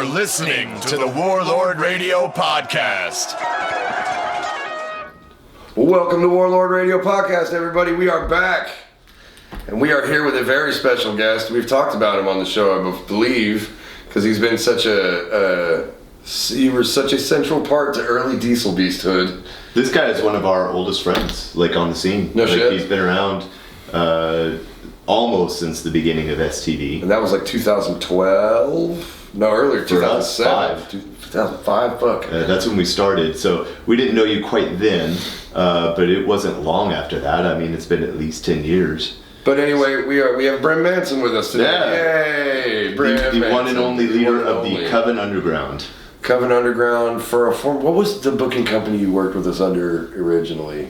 You're listening to the Warlord Radio Podcast. Welcome to Warlord Radio Podcast, everybody. We are back. And we are here with a very special guest. We've talked about him on the show, I believe, because he's been such he was such a central part to early Diesel Beasthood. This guy is one of our oldest friends, like on the scene. No shit. He's been around almost since the beginning of STD. And that was like 2012? No, earlier, 2007. 2005, fuck. That's when we started, so we didn't know you quite then, but it wasn't long after that. I mean, it's been at least 10 years. But anyway, we have Brim Manson with us today. Yeah. Yay! Brim the one and only leader of the only. Coven Underground. Coven Underground for a form. What was the booking company you worked with us under originally?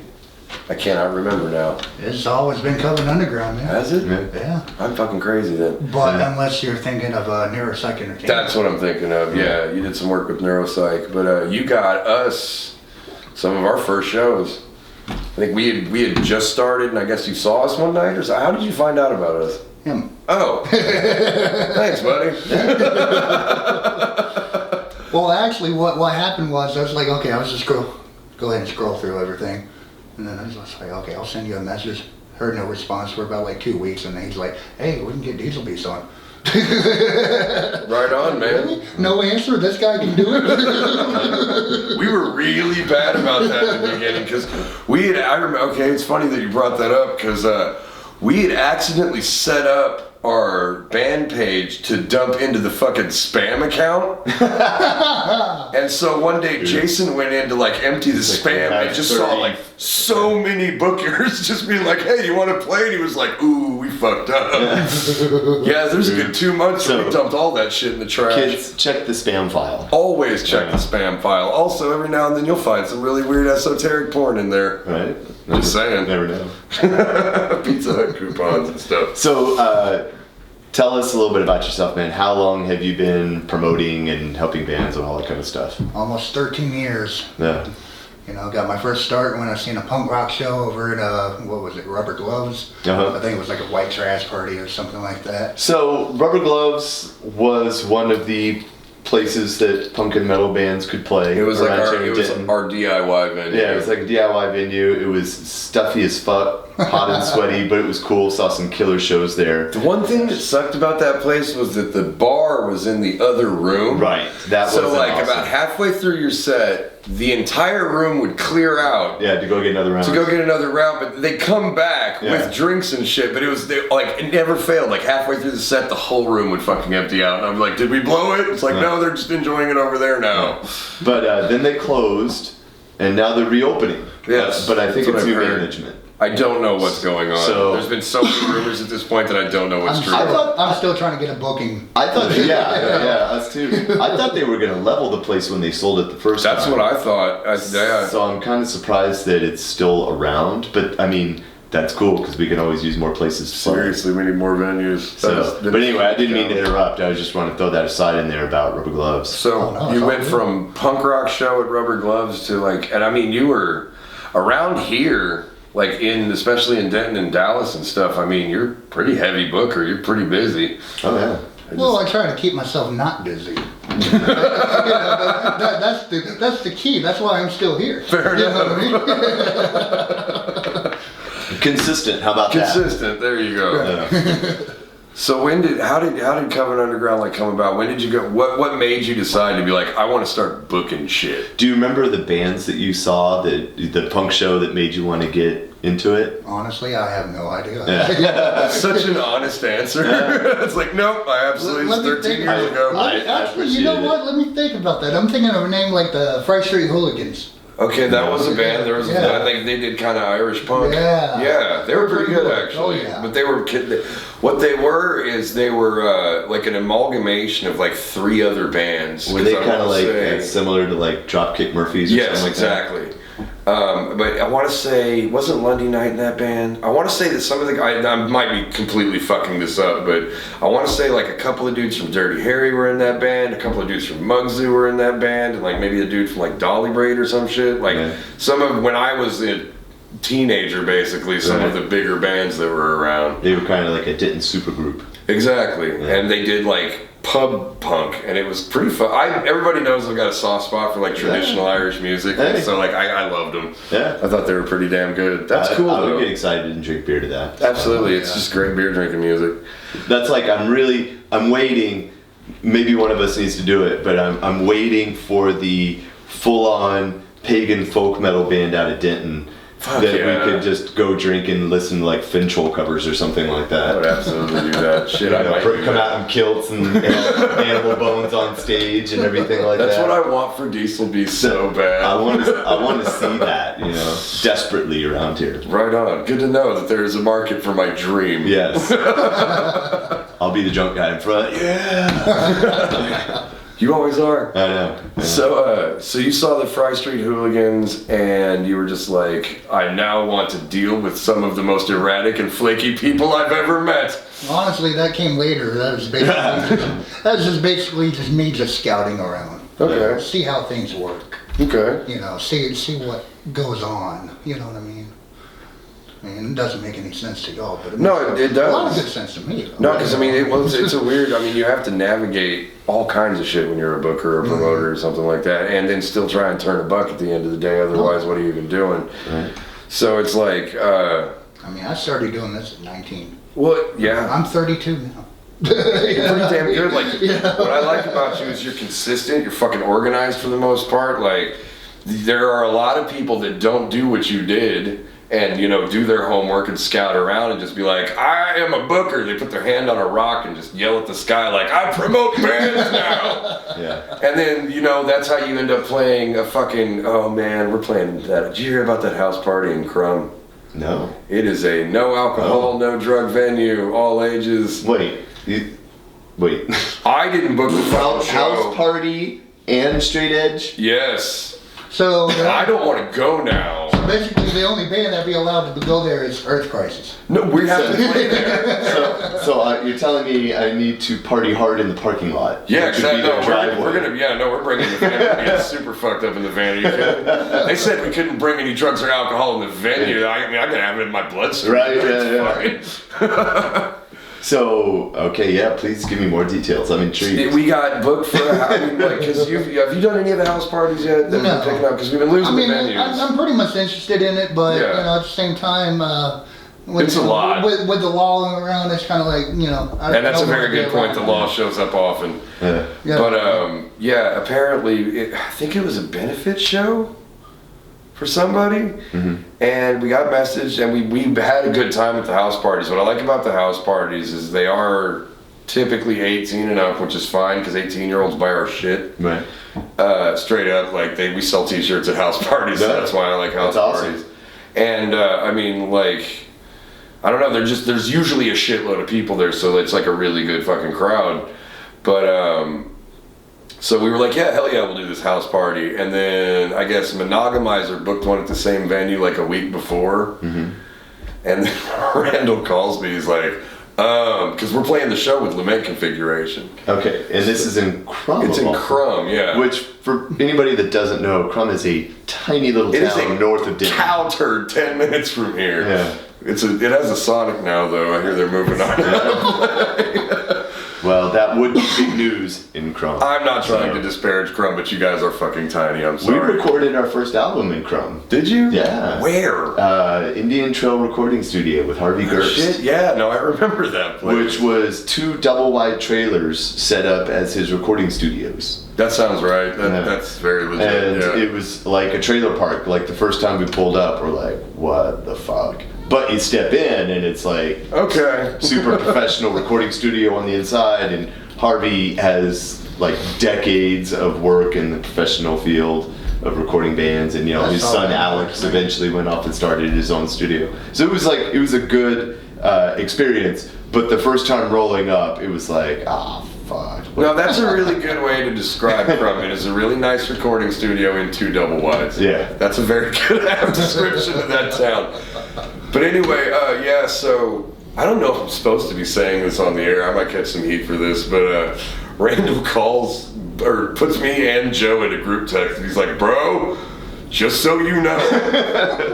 I cannot remember now. It's always been Coven Underground, man. Has it? Yeah. I'm fucking crazy then. But unless you're thinking of Neuropsych Entertainment. That's what I'm thinking of. Yeah, you did some work with Neuropsych, but you got us some of our first shows. I think we had just started, and I guess you saw us one night, or so. How did you find out about us? Him. Oh, thanks, buddy. Well, actually, what happened was I was like, okay, I was just go ahead and scroll through everything, and then I was like, okay, I'll send you a message. Heard no response for about like 2 weeks, and then he's like, hey, we can get Diesel Beast on. Right on, man. Really? No answer. This guy can do it. We were really bad about that in the beginning because I remember. Okay, it's funny that you brought that up because we had accidentally set up our band page to dump into the fucking spam account. And so one day Jason went in to like empty the spam and just saw like so many bookers just being like, hey, you want to play? And he was like, ooh, we fucked up. Yeah, there's a good 2 months where we dumped all that shit in the trash. Kids, check the spam file. Always check the spam file. Also, every now and then you'll find some really weird esoteric porn in there. Right? Just saying. Never know. Pizza Hut coupons and stuff. So, tell us a little bit about yourself, man. How long have you been promoting and helping bands and all that kind of stuff? Almost 13 years. Yeah. You know, got my first start when I seen a punk rock show over at, what was it, Rubber Gloves? Uh-huh. I think it was like a white trash party or something like that. So, Rubber Gloves was one of the places that punk and metal bands could play. It was like our Denton. DIY venue. Yeah, it was like a DIY venue. It was stuffy as fuck, hot and sweaty, but it was cool. Saw some killer shows there. The one thing that sucked about that place was that the bar was in the other room. Right. That was so like awesome. about halfway through your set, the entire room would clear out. Yeah, to go get another round. To go get another round, but they come back with drinks and shit. But it never failed. Like halfway through the set, the whole room would fucking empty out, and I'm like, did we blow it? It's like, no, they're just enjoying it over there now. Yeah. But then they closed, and now they're reopening. Yes, but I think that's it's what new I've heard. management. I don't know what's going on. So- there's been so many rumors at this point that I don't know what's true. I'm still trying to get a booking. I thought, yeah, us too. I thought they were going to level the place when they sold it the first time. That's what I thought. So I'm kind of surprised that it's still around, but I mean, that's cool because we can always use more places to play. Seriously, we need more venues. But anyway, I didn't mean to interrupt. I just want to throw that aside in there about Rubber Gloves. So you went from punk rock show at Rubber Gloves to like, and I mean, you were around here, like especially in Denton and Dallas and stuff. I mean, you're a pretty heavy booker. You're pretty busy. Oh yeah. Well, I try to keep myself not busy. That's the key. That's why I'm still here. Fair enough. You know what I mean? Consistent. How about Consistent. There you go. that? So how did Coven Underground like come about? When did you go? What made you decide to be like, I want to start booking shit? Do you remember the bands that you saw, the punk show that made you want to get into it? Honestly, I have no idea. That's such an honest answer. It's like, nope, I absolutely was 13 years ago. Actually, you know what? Let me think about that. I'm thinking of a name like the Fright Street Hooligans. Okay, that was a band. There was, I think they did kind of Irish punk. Yeah, they were pretty good actually. Oh yeah. But they were what they were like an amalgamation of like 3 other bands. Were they kind of like similar to like Dropkick Murphys or something like exactly. that? But I want to say, wasn't Lundy Night in that band? I want to say that some of the guys, I might be completely fucking this up, but I want to say like a couple of dudes from Dirty Harry were in that band, a couple of dudes from Mugzoo were in that band, and like maybe a dude from like Dolly Braid or some shit. Like some of, when I was a teenager basically, some of the bigger bands that were around. They were kind of like a Denton supergroup. Exactly. And they did like pub punk, and it was pretty fun. Everybody knows I've got a soft spot for like traditional Irish music, Hey. so like I loved them. Yeah. I thought they were pretty damn good. That's cool. I though. would get excited and drink beer to that. Absolutely, it's just great beer drinking music. That's like I'm waiting. Maybe one of us needs to do it, but I'm waiting for the full-on pagan folk metal band out of Denton Fuck that yeah. we could just go drink and listen to like Finchel covers or something like I would that. absolutely do that. Shit, I might do Come that. out in kilts and animal bones on stage and everything like That's that. what I want for Diesel Beast so bad. I want to see that, desperately around here. Right on. Good to know that there is a market for my dream. Yes. I'll be the drunk guy in front. Yeah. You always are. I know. So you saw the Fry Street Hooligans, and you were just like, I now want to deal with some of the most erratic and flaky people I've ever met. Honestly, that came later. That was basically just me just scouting around. Okay. See how things work. Okay. See what goes on. You know what I mean? It doesn't make any sense to y'all, but It does. A lot of good sense to me. Though. No, because it's a weird. You have to navigate all kinds of shit when you're a booker or a promoter or something like that, and then still try and turn a buck at the end of the day. Otherwise, what are you even doing? Right. So it's like. I started doing this at 19. Well, yeah. I'm 32 now. You're pretty damn good. Like, what I like about you is you're consistent. You're fucking organized for the most part. Like, there are a lot of people that don't do what you did. And, do their homework and scout around and just be like, I am a booker. They put their hand on a rock and just yell at the sky like, I promote bands now. Yeah. And then, that's how you end up playing a fucking, oh man, we're playing that. Did you hear about that house party in Crum? No. It is a no alcohol, no drug venue, all ages. Wait. I didn't book the fucking show. House party and straight edge? Yes. So I don't want to go now. basically, the only band that'd be allowed to go there is Earth Crisis. No, we have to play there. So you're telling me I need to party hard in the parking lot? Yeah, Which would be exactly. their We're driveway. we're bringing the van. We're getting super fucked up in the van. Are you kidding? They said we couldn't bring any drugs or alcohol in the venue. I can have it in my bloodstream. Right, It's fine. So, okay, yeah, please give me more details. I'm intrigued. We got booked for because have you done any of the house parties yet that we've been picking up? Because we've been losing the venues. I'm pretty much interested in it, but Yeah. at the same time, It's a lot. With the law around. It's kind of like And that's a very good point. The law shows up often. Yeah. Yeah. But apparently, I think it was a benefit show for somebody, and we got messaged, and we had a good time at the house parties. What I like about the house parties is they are typically 18 and up, which is fine because 18-year-olds buy our shit. Right. Straight up, like we sell T-shirts at house parties. So Yeah. that's why I like house That's awesome. parties. And I don't know. There's usually a shitload of people there, so it's like a really good fucking crowd. But so we were like, yeah, hell yeah, we'll do this house party. And then I guess Monogamizer booked one at the same venue like a week before. And then Randall calls me. He's like, because we're playing the show with Lament Configuration. Okay, and this is in Crum. It's in Crum, yeah. Which, for anybody that doesn't know, Crum is a tiny little It is town a north of Denton. cow turd 10 minutes from here. Yeah. It has a Sonic now, though. I hear they're moving on. Well, that would be big news in Crum. I'm not trying to disparage Crum, but you guys are fucking tiny. I'm We sorry. recorded our first album in Crum. Did you? Yeah. Where? Indian Trail Recording Studio with Harvey Gerst. Shit, yeah. No, I remember that place. Which was 2 double-wide trailers set up as his recording studios. That sounds right. Yeah. That's very legit. And yeah. it was like a trailer park. Like the first time we pulled up, we're like, what the fuck? But you step in and it's like Okay. super professional recording studio on the inside, and Harvey has like decades of work in the professional field of recording bands, and That's his all son right. Alex eventually went off and started his own studio. So it was a good experience, but the first time rolling up, it was like, fuck. No, that's a really good way to describe Crum. It is a really nice recording studio in 2 double wides. Yeah. That's a very good description of that town. But anyway, so I don't know if I'm supposed to be saying this on the air. I might catch some heat for this, but Randall calls or puts me and Joe in a group text, and he's like, bro, just so you know,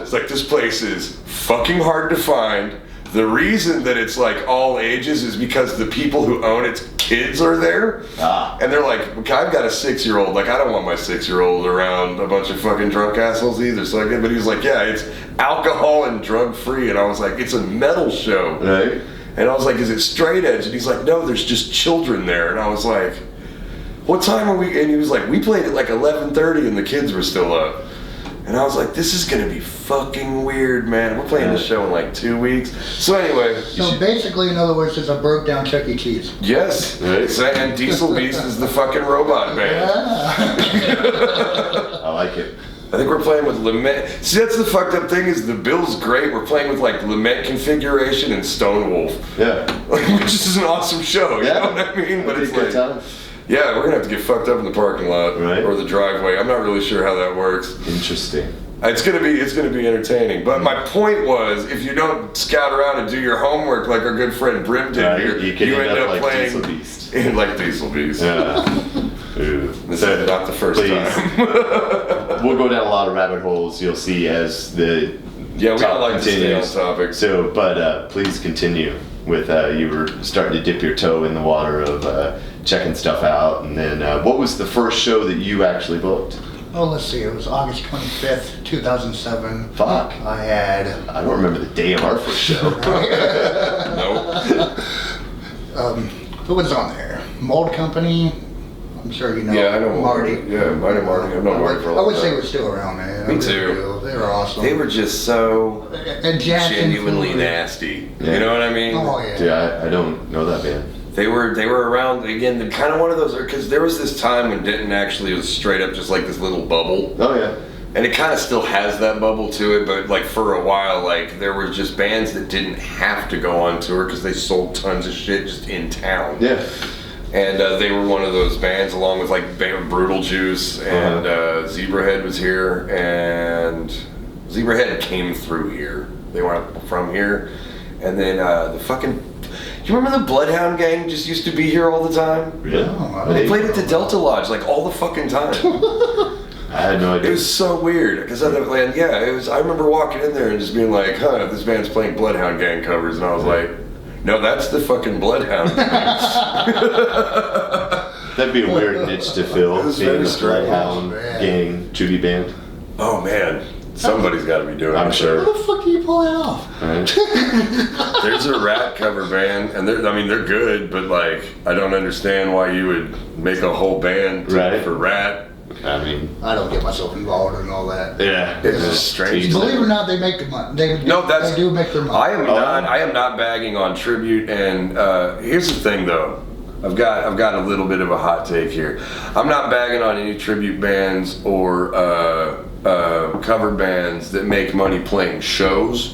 it's like, this place is fucking hard to find. The reason that it's like all ages is because the people who own it's kids are there. And they're like, okay, I've got a 6-year-old. Like, I don't want my 6-year-old around a bunch of fucking drunk assholes either. So I get, but he was like, yeah, it's alcohol and drug free. And I was like, it's a metal show. Right. And I was like, is it straight edge? And he's like, no, there's just children there. And I was like, what time are we? And he was like, we played at like 11:30 and the kids were still up. And I was like, this is going to be fucking weird, man. We're playing the show in like 2 weeks. So anyway. So basically, in other words, it's a broke down Chuck E. Cheese. Yes. Right. And Diesel Beast is the fucking robot band. I like it. I think we're playing with Lament. See, that's the fucked up thing is the bill's great. We're playing with like Lament Configuration and Stone Wolf. Yeah. Which is an awesome show. You know what I mean? But it's like, time. yeah, we're gonna have to get fucked up in the parking lot Right. or the driveway. I'm not really sure how that works. Interesting. It's gonna be entertaining. But my point was, if you don't scout around and do your homework like our good friend Brim did Right, here, you end up like playing Diesel Beast. like Diesel Beast. Yeah. Ooh. This is not the first time. We'll go down a lot of rabbit holes. You'll see as the Yeah, we don't like to stay on continues. topic. So, but please continue with you were starting to dip your toe in the water of checking stuff out, and then what was the first show that you actually booked? Oh, let's see. It was August 25th, 2007. Fuck. I don't remember the day of our first show. No. Who was on there? Mold Company. I'm sure you know. Yeah, I know Marty. Yeah, I know Marty. I've known Marty for a I long would say time. we're still around, man. Me I really too. do. They were awesome. They were just so and Jackson genuinely Food. nasty. Yeah. You know what I mean? Oh yeah. Yeah, I don't know that band. They were around again. The kind of one of those because there was this time when Denton actually was straight up just like this little bubble. Oh yeah. And it kind of still has that bubble to it, but like for a while, like there were just bands that didn't have to go on tour because they sold tons of shit just in town. Yeah. And they were one of those bands, along with like Brutal Juice and Zebrahead was here, and Zebrahead came through here. They weren't from here, and then the fucking. You remember the Bloodhound Gang just used to be here all the time? Really? Oh, They played at the Delta Lodge like all the fucking time. I had no It idea. was so weird because it was. I remember walking in there and just being like, "Huh, this band's playing Bloodhound Gang covers," and I was like, "No, that's the fucking Bloodhound." That'd be a weird niche to fill, It was being very a strange. Bloodhound Gang tribute band. Oh man, somebody's got to be doing it. I'm sure. How the fuck do you pull that off? Right? There's a Rat cover band, and they're good, but like I don't understand why you would make a whole band Right. for Rat. I mean, I don't get myself involved in all that. yeah. It's just strange. Believe it or not, they make the money. They do make their money. I am not bagging on tribute, and here's the thing though. I've got a little bit of a hot take here. I'm not bagging on any tribute bands or cover bands that make money playing shows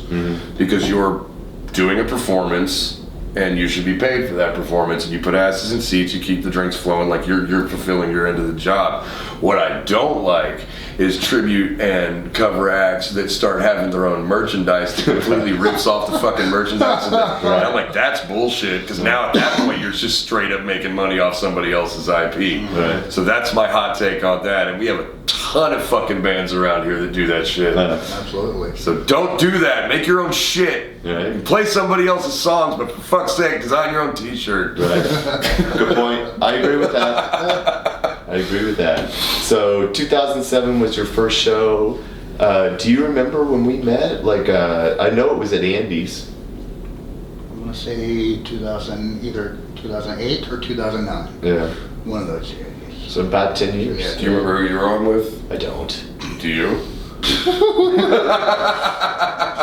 because you're doing a performance and you should be paid for that performance, and you put asses in seats, you keep the drinks flowing, like you're fulfilling your end of the job. What I don't like is tribute and cover acts that start having their own merchandise that completely rips off the fucking merchandise. And I'm like, that's bullshit, because now at that point you're just straight up making money off somebody else's IP. Right. So that's my hot take on that, and we have a ton of fucking bands around here that do that shit. Absolutely. So don't do that. Make your own shit. Right. You can play somebody else's songs, but for fuck's sake, design your own t-shirt. Right. Good point. I agree with that. So 2007 was your first show. Do you remember when we met? Like, I know it was at Andy's. I'm gonna say either 2008 or 2009. Yeah. One of those years. So about 10 years. Yeah. Do you remember who you were on with? I don't. Do you?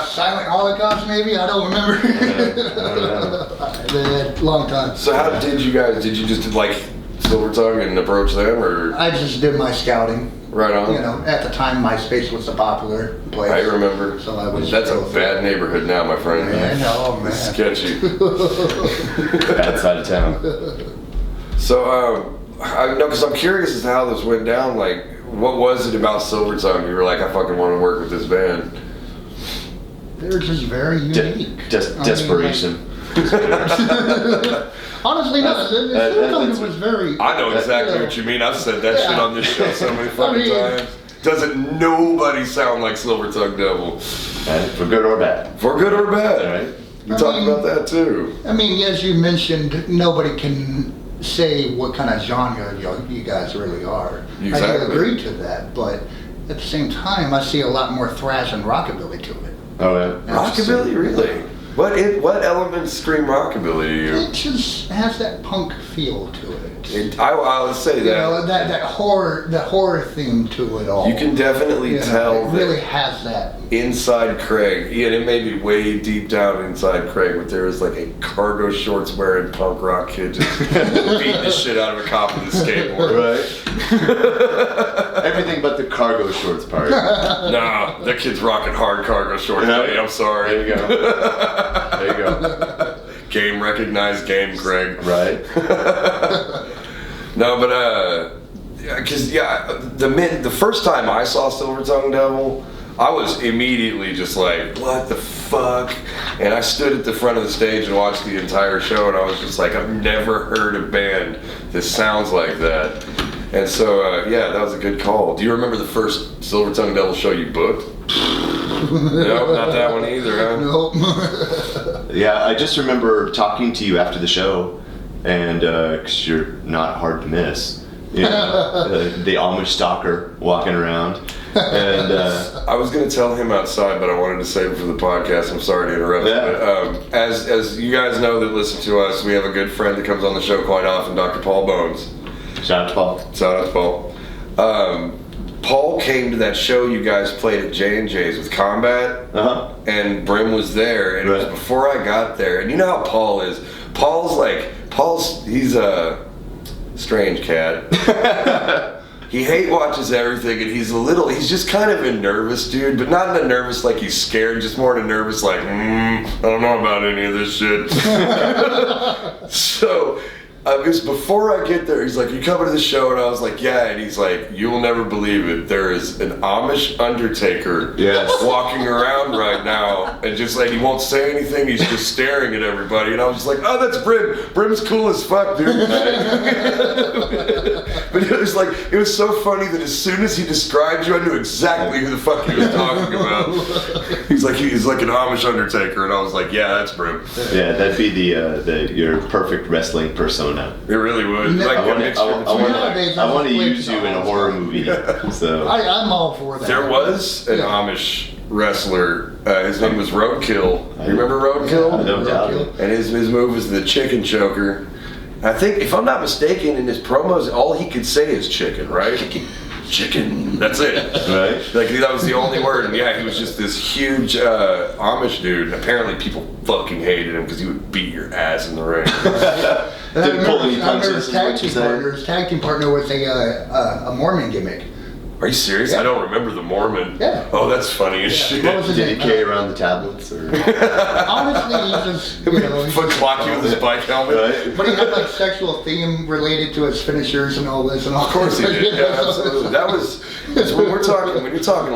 Silent Holocaust, maybe? I don't remember. I don't know. Long time. So how did you just like Silver Tongue and approach them, or I just did my scouting. right on? You know, at the time, MySpace was the popular place. I remember. So I was. That's a bad neighborhood now, my friend. Yeah, I know, man. It's sketchy. Bad side of town. So, I know, because I'm curious as to how this went down. Like, what was it about Silver Tongue? You were like, I fucking want to work with this band. They're just very unique. Desperation. Honestly, no. Silver Tongue was very. I know exactly what you mean. I've said that shit on this show so many fucking times. Doesn't nobody sound like Silver Tongue Devil? For good or bad. For good or bad. Right. We talked about that too. I mean, as you mentioned, nobody can say what kind of genre you guys really are. Exactly. I do agree to that, but at the same time, I see a lot more thrash and rockabilly to it. Oh, yeah. Rockabilly, really? What elements scream rockabilly to you? It just has that punk feel to it. I would say that. You know, that horror theme to it all. You can definitely tell it really has that. Inside Craig, yeah, it may be way deep down inside Craig, but there is like a cargo shorts wearing punk rock kid just beating the shit out of a cop with a skateboard. Right. Everything but the cargo shorts part. Nah, that kid's rocking hard cargo shorts, buddy. I'm sorry. There you go. There you go. Game recognized game, Craig. Right. No, but because the first time I saw Silver Tongue Devil, I was immediately just like, what the fuck? And I stood at the front of the stage and watched the entire show, and I was just like, I've never heard a band that sounds like that. And so, yeah, that was a good call. Do you remember the first Silver Tongue Devil show you booked? No, not that one either, huh? Nope. Yeah, I just remember talking to you after the show, and because you're not hard to miss. You know, the Amish stalker walking around. And I was going to tell him outside, but I wanted to save it for the podcast. I'm sorry to interrupt. Yeah. But, as you guys know that listen to us, we have a good friend that comes on the show quite often, Dr. Paul Bones. shout out to Paul. Shout out to Paul. Paul came to that show you guys played at J&J's with Combat, and Brim was there, and it was before I got there. And you know how Paul is. He's a strange cat. He hate watches everything, and he's just kind of a nervous dude, but not in a nervous like he's scared, just more in a nervous like, I don't know about any of this shit. So, it was before I get there, he's like, you coming to the show? And I was like, yeah. And he's like, you will never believe it. There is an Amish undertaker walking around right now. And just like, he won't say anything. He's just staring at everybody. And I was just like, oh, that's Brim. Brim's cool as fuck, dude. But it was so funny that as soon as he described you, I knew exactly who the fuck he was talking about. He's like an Amish undertaker. And I was like, yeah, that's Brim. Yeah, that'd be your perfect wrestling persona. It really would. No, like I want to use you in a horror movie. So I'm all for that. there was an Amish wrestler. His name was Roadkill. You remember Roadkill? I don't doubt it. And his move was the chicken choker. I think, if I'm not mistaken, in his promos, all he could say is chicken, right? Chicken. That's it. Right. Like, that was the only word. And yeah, he was just this huge Amish dude. And apparently people fucking hated him because he would beat your ass in the ring. Didn't pull any punches. His tag team partner was a Mormon gimmick. Are you serious? Yeah. I don't remember the Mormon. Yeah. Oh, that's funny as shit. What was his Did he name? carry around the tablets? Or? Honestly, he just, Foot clock you with his bike helmet. Right. but he had like sexual theme related to his finishers and all this and all. Of course he did. Yeah, absolutely. That's when you're talking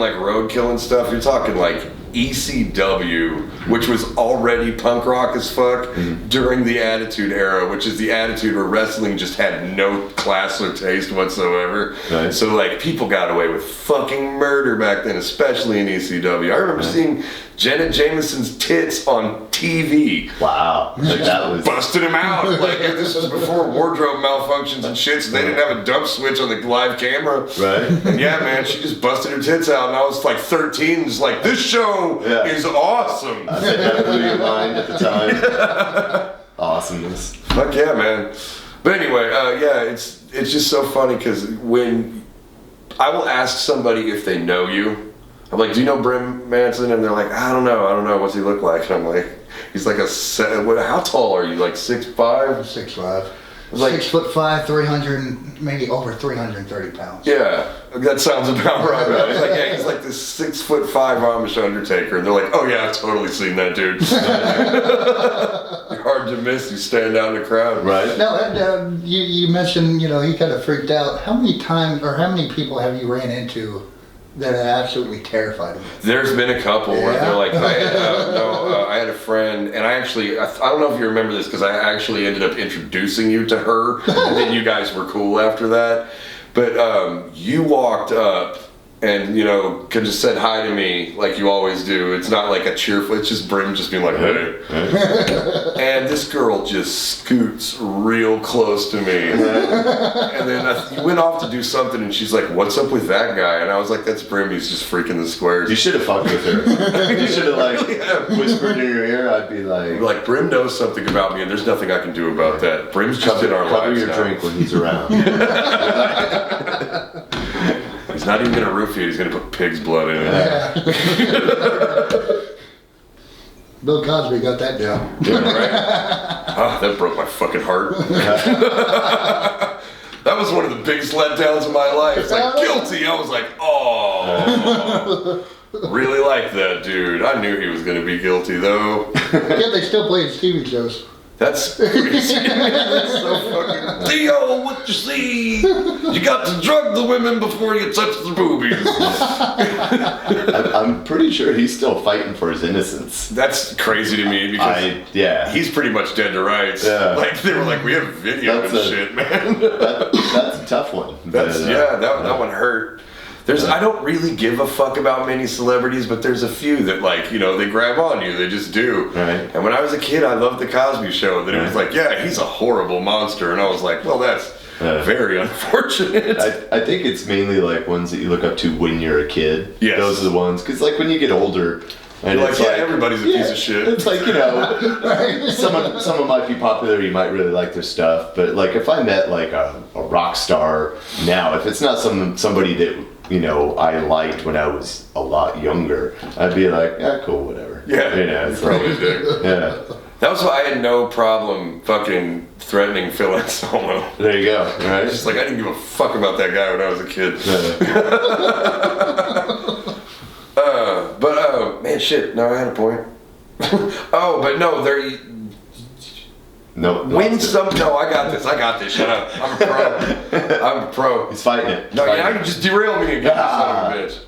like roadkill and stuff, you're talking like ECW, which was already punk rock as fuck during the Attitude Era, which is the attitude where wrestling just had no class or taste whatsoever. Right. So like people got away with fucking murder back then, especially in ECW. I remember seeing Janet Jameson's tits on TV. Wow. Like that was Busted him out. Like this was before wardrobe malfunctions and shit, so they didn't have a dump switch on the live camera. right. And yeah, man, she just busted her tits out, and I was like 13, just like, this show is awesome. I bet that blew your mind at the time. Awesomeness. Fuck yeah, man. But anyway, yeah, it's just so funny because when I will ask somebody if they know you, I'm like, do you know Brim Manson? And they're like, I don't know. What's he look like? And I'm like, he's like how tall are you? Like 6'5"? 6'5". Like 6'5", 300, maybe over 330 pounds. Yeah, that sounds about right. It's like, yeah, he's like this 6'5" Amish undertaker, and they're like, oh yeah, I've totally seen that dude. You're hard to miss. You stand out in the crowd, Right. Now, you mentioned, he kind of freaked out. How many times or how many people have you ran into that absolutely terrified him? There's been a couple where they're like, I had a friend, and I don't know if you remember this because I actually ended up introducing you to her, and then you guys were cool after that. But you walked up and, you know, could just said hi to me like you always do. It's not like a cheerful, it's just Brim just being like, hey. And this girl just scoots real close to me. And then he went off to do something, and she's like, what's up with that guy? And I was like, that's Brim, he's just freaking the squares. You should have fucked with her. You should have, like, whispered in your ear. I'd be like, Brim knows something about me, and there's nothing I can do about that. Brim's just in our lives. Cover your drink when he's around. He's not even gonna roof you, he's gonna put pig's blood in it. Yeah. Bill Cosby got that down. Yeah, right? Ah, that broke my fucking heart. That was one of the biggest letdowns of my life. It's like, guilty. I was like, oh. Really like that dude. I knew he was gonna be guilty though. Yeah, they still play his TV shows. That's crazy. That's so fucking. Theo, what you see? You got to drug the women before you touch the boobies. I'm pretty sure he's still fighting for his innocence. That's crazy to me because he's pretty much dead to rights. Yeah. Like they were like, we have video and shit, man. That's a tough one. That one hurt. I don't really give a fuck about many celebrities, but there's a few that, like, you know, they grab on you. They just do. Right. And when I was a kid, I loved the Cosby Show. That it was like, yeah, he's a horrible monster, and I was like, well, that's very unfortunate. I think it's mainly like ones that you look up to when you're a kid. Yes. Those are the ones, because like when you get older. And you're like, everybody's a piece of shit. It's like, you know, someone might be popular, you might really like their stuff, but like if I met like a rock star now, if it's not somebody that, you know, I liked when I was a lot younger, I'd be like, yeah, cool, whatever. Yeah, you know, it's probably like, dick. Yeah. That was why I had no problem fucking threatening Phil Anselmo. There you go, right? It's just like, I didn't give a fuck about that guy when I was a kid. Man, shit, no, I had a point. Oh, but no, No, I got this, shut up. I'm a pro. He's fighting it. No, now you just derailed me again, son of a bitch.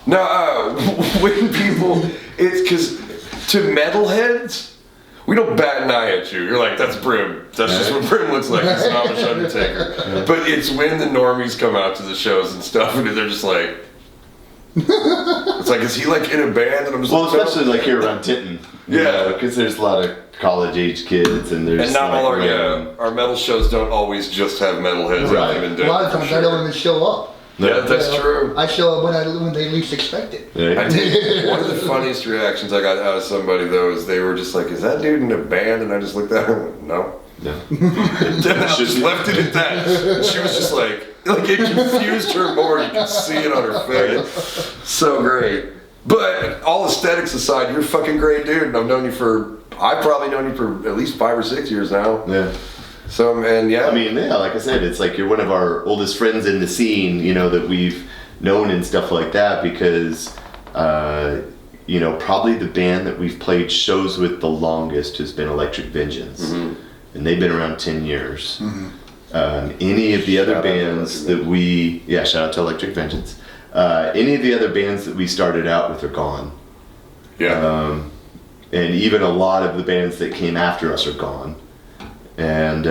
No, when people, it's because to metalheads, we don't bat an eye at you. You're like, that's Brim. That's just what Brim looks like. He's an Amish Undertaker. But it's when the normies come out to the shows and stuff, and they're just like, it's like, is he like in a band? And I'm just especially like here around Tinton. Yeah. Because there's a lot of college age kids and there's. And not all our metal shows don't always just have metalheads. Right. A lot of times I don't even show up. Yeah, that's true. I show up when they least expect it. Yeah. I did. One of the funniest reactions I got out of somebody though is they were just like, "Is that dude in a band?" And I just looked at her and went, "No." Yeah. Then I just left it at that. And she was just like it confused her more. You could see it on her face. So great. But all aesthetics aside, you're a fucking great dude, and I've probably known you for at least 5 or 6 years now. Yeah. So, man, yeah. I mean, yeah, like I said, it's like you're one of our oldest friends in the scene, you know, that we've known and stuff like that because, you know, probably the band that we've played shows with the longest has been Electric Vengeance. Mm-hmm. And they've been around 10 years. Mm-hmm. Any of the other bands that shout out to Electric Vengeance. Any of the other bands that we started out with are gone. Yeah. And even a lot of the bands that came after us are gone. And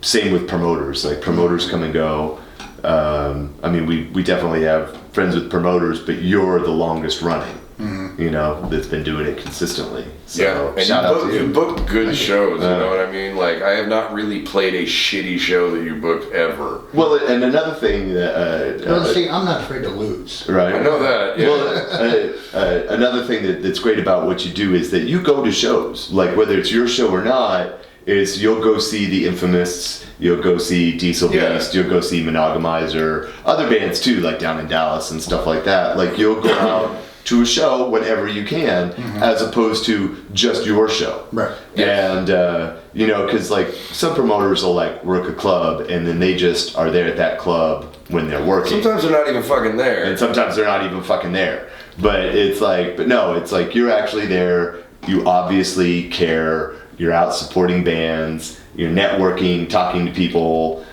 same with promoters. Like promoters come and go. I mean, we definitely have friends with promoters, but you're the longest running. Mm-hmm. You know, that's been doing it consistently. So, yeah, and shout out to you. You booked good shows, you know what I mean? Like, I have not really played a shitty show that you booked ever. Well, and another thing that... see, I'm not afraid to lose. Right. I know that, yeah. Well, another thing that's great about what you do is that you go to shows. Like, whether it's your show or not, is you'll go see the Infamous, you'll go see Diesel Beast, you'll go see Monogamizer, other bands too, like down in Dallas and stuff like that. Like, you'll go out to a show whenever you can, as opposed to just your show. Right. And, you know, because like some promoters will like work a club and then they just are there at that club when they're working. Sometimes they're not even fucking there. And sometimes they're not even fucking there. But it's like, it's like you're actually there, you obviously care, you're out supporting bands, you're networking, talking to people.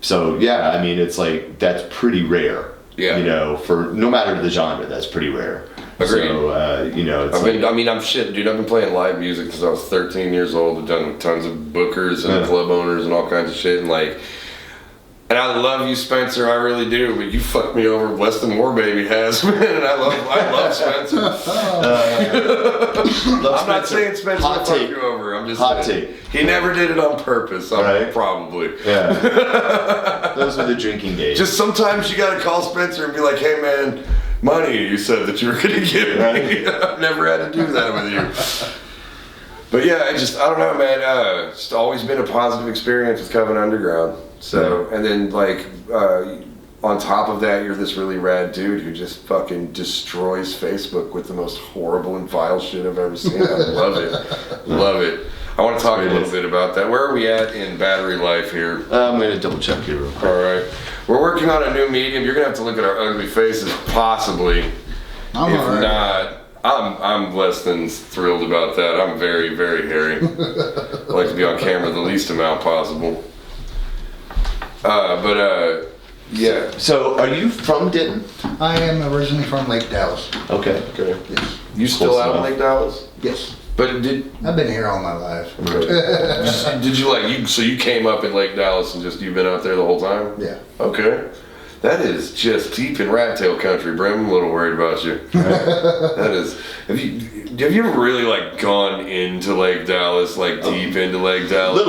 So yeah, I mean, it's like, that's pretty rare. Yeah. You know, for no matter the genre, that's pretty rare. Agreed. So, you know, it's I've been playing live music since I was 13 years old. I've done tons of bookers and club owners and all kinds of shit. And like, And I love you, Spencer. I really do. But you fucked me over less than War Baby has, man. And I love Spencer. I'm not saying Spencer will fuck you over. I'm just saying he never did it on purpose. Probably. Yeah. Those were the drinking days. Just sometimes you gotta call Spencer and be like, "Hey, man, money you said that you were gonna give me. Right. I've never had to do that with you." But yeah, I don't know, man. It's always been a positive experience with Coven Underground. So, and then like, on top of that, you're this really rad dude who just fucking destroys Facebook with the most horrible and vile shit I've ever seen. I love it. Love it. I want to talk a little bit about that. Where are we at in battery life here? I'm going to double check here real quick. All right. We're working on a new medium. You're going to have to look at our ugly faces, possibly. If not, I'm less than thrilled about that. I'm very, very hairy. I like to be on camera the least amount possible. Yeah. So, are you from Denton? I am originally from Lake Dallas. Okay. Yes. You still out in Lake Dallas? Yes. But I've been here all my life. Did you so you came up in Lake Dallas and you've been out there the whole time? Yeah. Okay. That is just deep in rat tail country, Brim. I'm a little worried about you. That is. Have you ever really like gone into Lake Dallas, like deep into Lake Dallas?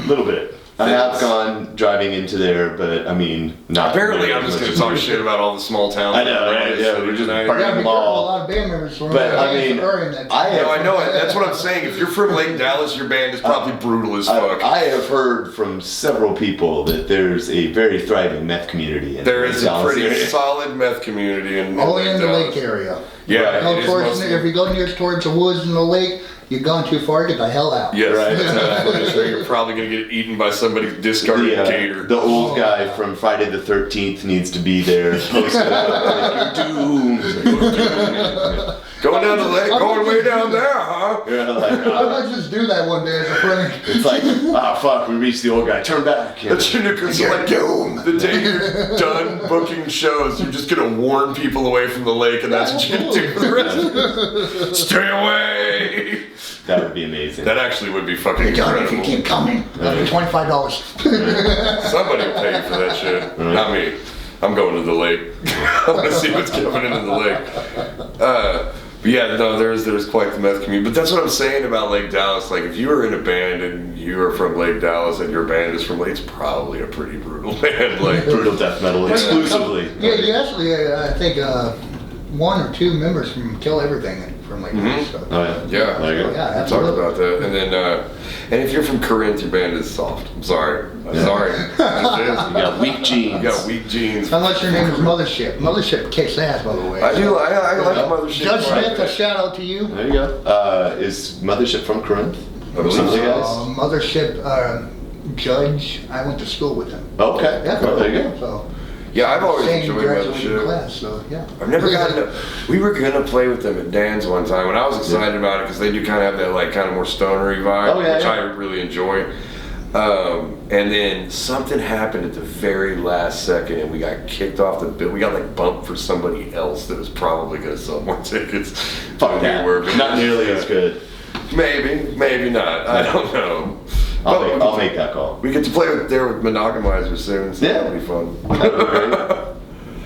Little bit. I have gone driving into there, but I mean, not. Apparently, I'm just going to talk shit about all the small towns. I know, right? Yeah, we're just partying them all. A lot of band members from but I mean, I know. That's what I'm saying. If you're from Lake Dallas, your band is probably brutal as fuck. I have heard from several people that there's a very thriving meth community. There is a pretty solid meth community in only in the Dallas. lake area. Yeah, if you go towards the woods and the lake, you've gone too far, get the hell out. Yes, right. You're probably going to get eaten by somebody's discarded gator. The old guy from Friday the 13th needs to be there. Posted up, like, you're doomed. Going down the lake, going way down there, huh? Yeah, like, I might just do that one day as a prank. It's like, fuck, we reached the old guy. Turn back. That's your new like doom. The day you're done booking shows, you're just going to warn people away from the lake, and that's what you're going to do for the rest. Stay away. That would be amazing. That actually would be fucking incredible. If you keep coming, $25. Somebody will pay you for that shit. Not me. I'm going to the lake. I want to see what's coming into the lake. But yeah, no, there's quite the meth community. But that's what I'm saying about Lake Dallas. Like, if you were in a band and you are from Lake Dallas and your band is from Lake, it's probably a pretty brutal band. Like brutal death metal exclusively. Yeah, you actually, I think one or two members from Kill Everything from Lake Dallas. So. Oh yeah. Yeah, we talked about that. And then, and if you're from Corinth, your band is soft. I'm sorry. Sorry. You got weak genes. Unless your name is Mothership. Mothership kicks ass, by the way. I do. I like Mothership. Judge Smith, a shout out to you. There you go. Is Mothership from Corinth? Mothership Judge. I went to school with him. Okay. Yeah. Well, there you go. So. Yeah, I've always enjoyed Mothership. Class, so, yeah. I've never gotten to. We were gonna play with them at Dan's one time, and I was excited about it because they do kind of have that like kind of more stonery vibe, which I really enjoy. And then something happened at the very last second, and we got kicked off the bill. We got like bumped for somebody else that was probably gonna sell more tickets. Fuck that. Not nearly as good. Maybe not. I don't know. I'll make that call. We get to play with Monogamizer soon, so that'll be fun.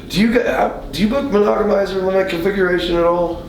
Do you book Monogamizer in Limit Configuration at all?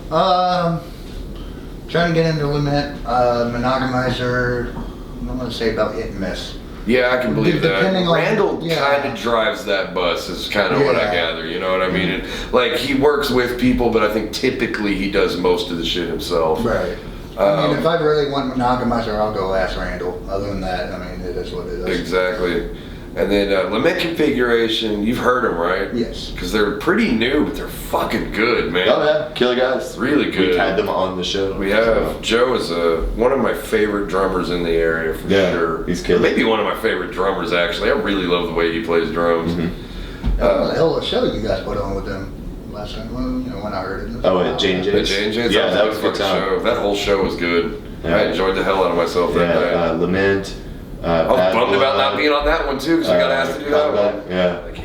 Trying to get into Limit Monogamizer. I'm gonna say about hit and miss. Yeah, I can believe that. Randall kind of yeah. drives that bus, is kind of what I gather. You know what I mean? And, like, he works with people, but I think typically he does most of the shit himself. Right. I mean, if I really want Monogamizer, I'll go ask Randall. Other than that, I mean, it is what it is. Exactly. And then Limit Configuration, you've heard them, right? Yes. Because they're pretty new, but they're fucking good, man. Oh yeah, killer guys. Really good. We've had them on the show. We have. Joe is one of my favorite drummers in the area for sure. He's killer. Maybe one of my favorite drummers, actually. I really love the way he plays drums. That was a hell of a show you guys put on with them last time. When I heard it. At J&J's? Yeah, that was a good show. That whole show was good. Yeah. I enjoyed the hell out of myself that night. Lament. I was bummed about not being on that one too, because I got asked to do that one. Yeah. Like,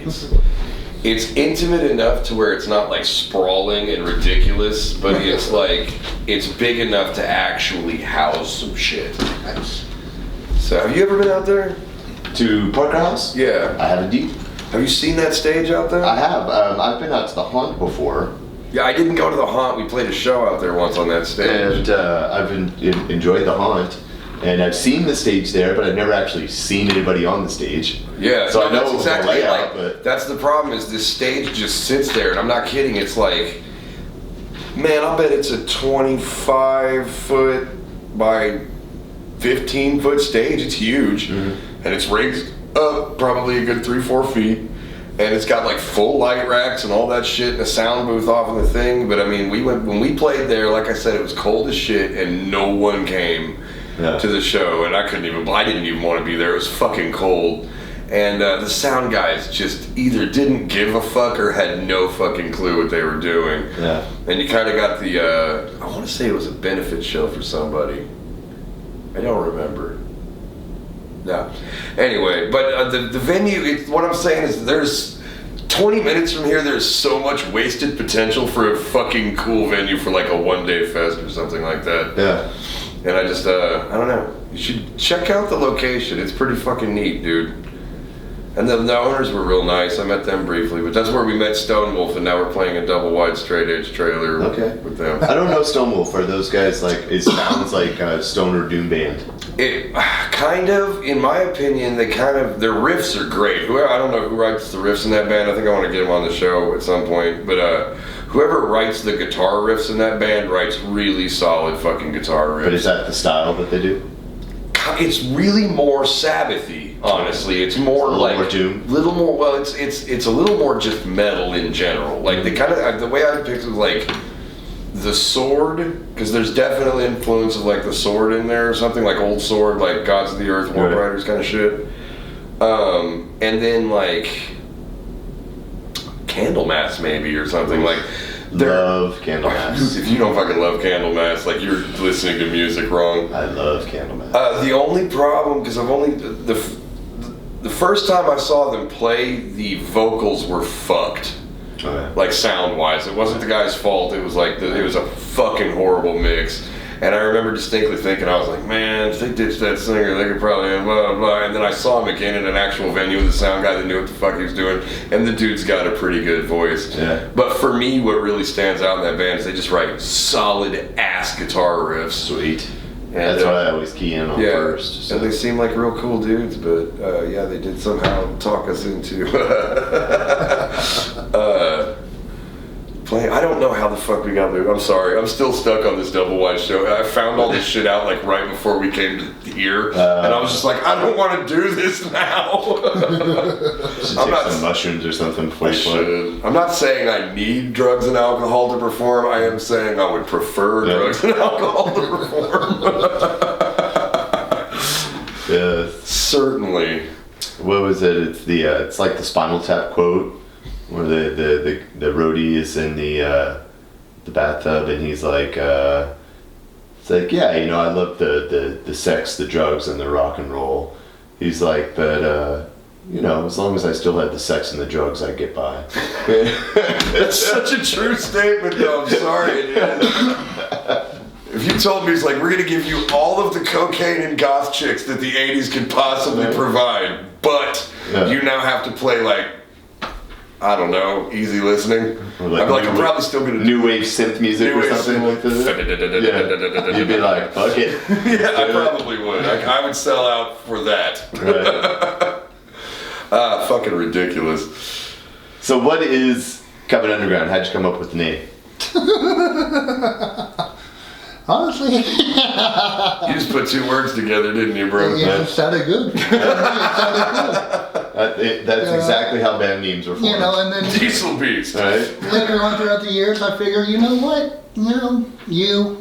it's intimate enough to where it's not like sprawling and ridiculous, but it's like it's big enough to actually house some shit. Nice. So have you ever been out there? To Parker House? Yeah. I have indeed. Have you seen that stage out there? I have. I've been out to the Haunt before. Yeah, I didn't go to the Haunt. We played a show out there once on that stage. And I've enjoyed the Haunt. And I've seen the stage there, but I've never actually seen anybody on the stage. Yeah, so I know that's exactly the layout, like, but that's the problem is this stage just sits there, and I'm not kidding. It's like, man, I'll bet it's a 25-foot by 15-foot stage. It's huge, and it's raised up probably a good 3-4 feet, and it's got like full light racks and all that shit, and a sound booth off of the thing. But I mean, when we played there, like I said, it was cold as shit, and no one came to the show, and I didn't even want to be there. It was fucking cold, and the sound guys just either didn't give a fuck or had no fucking clue what they were doing. Yeah. And you kind of got the I want to say it was a benefit show for somebody. I don't remember. No. Anyway, but the venue, what I'm saying is there's 20 minutes from here, there's so much wasted potential for a fucking cool venue for like a one-day fest or something like that. yeah. And I just, I don't know. You should check out the location. It's pretty fucking neat, dude. And the owners were real nice. I met them briefly, but that's where we met Stone Wolf, and now we're playing a double-wide straight-edge trailer with them. I don't know Stone Wolf. Are those guys like, it sounds like a stoner doom band. It kind of, in my opinion, their riffs are great. I don't know who writes the riffs in that band. I think I want to get them on the show at some point, but whoever writes the guitar riffs in that band writes really solid fucking guitar riffs. But is that the style that they do? It's really more Sabbath-y, honestly. It's more like more doom. Little more. Well, it's a little more just metal in general. Like they kind of, the way I picked it was like the Sword, because there's definitely influence of like the Sword in there or something, like Old Sword, like Gods of the Earth, War Riders kind of shit. And then like Candlemass maybe or something like. Love Candlemass. If you don't fucking love Candlemass, like you're listening to music wrong. I love Candlemass. The only problem, because I've only the first time I saw them play, the vocals were fucked. Okay. Like sound wise, it wasn't the guy's fault. It was like it was a fucking horrible mix. And I remember distinctly thinking, I was like, man, if they ditched that singer, they could probably blah, blah. And then I saw him again in an actual venue with a sound guy that knew what the fuck he was doing. And the dude's got a pretty good voice. Yeah. But for me, what really stands out in that band is they just write solid ass guitar riffs. Sweet. And, that's what I always key in on first. So. And they seem like real cool dudes, but yeah, they did somehow talk us into playing. I don't know how the fuck we got there. I'm sorry. I'm still stuck on this double wide show. I found all this shit out like right before we came to here, and I was just like, I don't want to do this now. Should take some mushrooms or something before you play. I'm not saying I need drugs and alcohol to perform. I am saying I would prefer drugs and alcohol to perform. Yeah. Certainly. What was it? It's the it's like the Spinal Tap quote where the roadie is in the bathtub and he's like it's like, yeah, you know, I love the sex, the drugs, and the rock and roll. He's like, but you know, as long as I still had the sex and the drugs, I'd get by. That's such a true statement, though. I'm sorry. If you told me, it's like, we're going to give you all of the cocaine and goth chicks that the 80s could possibly provide, but you now have to play, like, I don't know, easy listening. Like I'd be like, I'm probably still going to new wave synth music or something like that. Yeah. You'd be like, fuck it. Yeah, I probably would. I would sell out for that. Right. Fucking ridiculous. So what is Coven Underground? How'd you come up with the name? Honestly, You just put two words together, didn't you, bro? it sounded good. That's exactly how band names were formed. You know, and then Diesel Beast. Right? later on throughout the years, I figure, you know what? You know, you,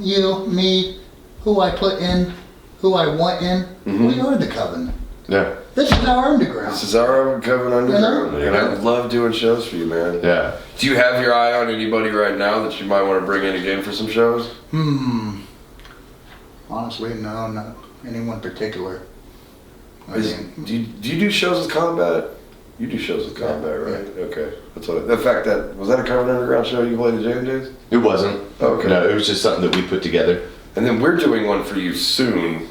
me, who I put in, who I want in, we are the Coven. Yeah. This is our underground. This is our Coven Underground, Yeah. and I love doing shows for you, man. Yeah. Do you have your eye on anybody right now that you might want to bring in again for some shows? Honestly, no, not anyone particular. Do you do shows with Combat? You do shows with Combat, right? Yeah. Okay. That's what. In fact, was that a Coven Underground show you played at Jam Days? It wasn't. Okay. No, it was just something that we put together. And then we're doing one for you soon.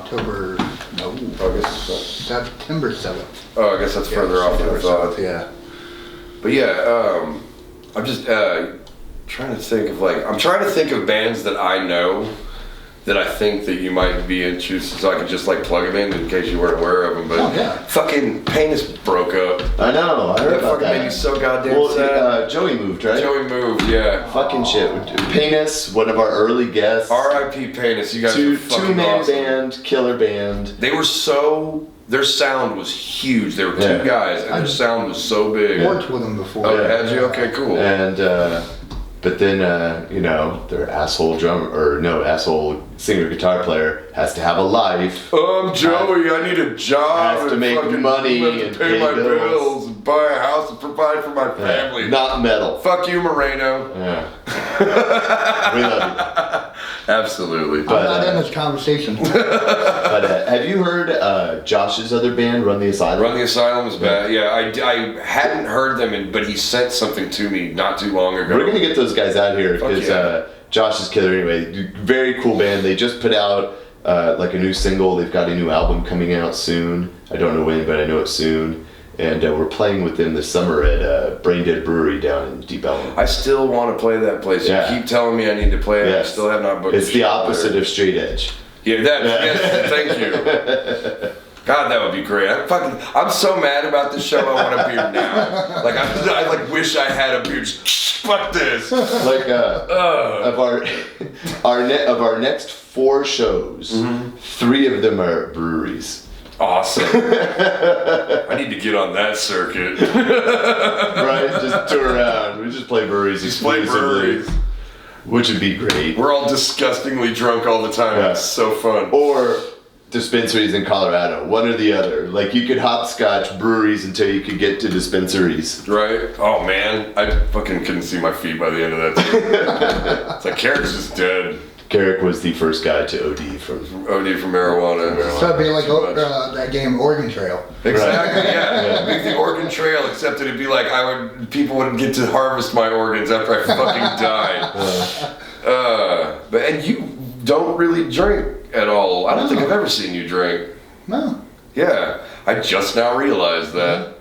September 7th. Oh, I guess that's further off than I thought. Yeah. But yeah, I'm just trying to think of I'm trying to think of bands that I know that I think that you might be interested, so I could just plug them in case you weren't aware of them. But fucking Penis broke up. I know. I heard about that. Made me so goddamn sad. Joey moved, right? Joey moved, yeah. Fucking shit. Penis, one of our early guests. R.I.P. Penis. You guys were fucking two-man awesome. band, killer band. They were their sound was huge. They were two guys, and their sound was so big. I worked with them before. Oh, had you? Okay, cool. And but then their asshole asshole singer guitar player has to have a life. Joey, I need a job. Has to make money and pay my bills and buy a house and provide for my family. Not metal. Fuck you, Moreno. Yeah. We love you. Absolutely. I'm not in this conversation. But have you heard Josh's other band, Run the Asylum? Run the Asylum was bad. Yeah, I hadn't heard them, but he sent something to me not too long ago. We're gonna get those guys out here because Josh is killer anyway. Very cool band. They just put out a new single. They've got a new album coming out soon. I don't know when, but I know it's soon. And we're playing with them this summer at Brain Dead Brewery down in Deep Ellum. I still want to play that place. Yeah. You keep telling me I need to play it. Yes. I still have not booked it. It's the opposite of Straight Edge. Yeah, yes, thank you. God, that would be great. I'm so mad about this show. I want a beer now. I wish I had a beer. Just, fuck this. Of our next 4 shows, 3 of them are breweries. Awesome. I need to get on that circuit. Right? Just tour around. We just play breweries exclusively. Which would be great. We're all disgustingly drunk all the time. Yeah. It's so fun. Or dispensaries in Colorado. One or the other. You could hopscotch breweries until you could get to dispensaries. Right? Oh man. I fucking couldn't see my feet by the end of that. It's like Carrick's just dead. Carrick was the first guy to OD from marijuana. So it'd be like that game Oregon Trail. Exactly, yeah. Make the Oregon Trail, except it'd be people wouldn't get to harvest my organs after I fucking died. And you don't really drink at all. I don't think I've ever seen you drink. No. Yeah, I just now realized that.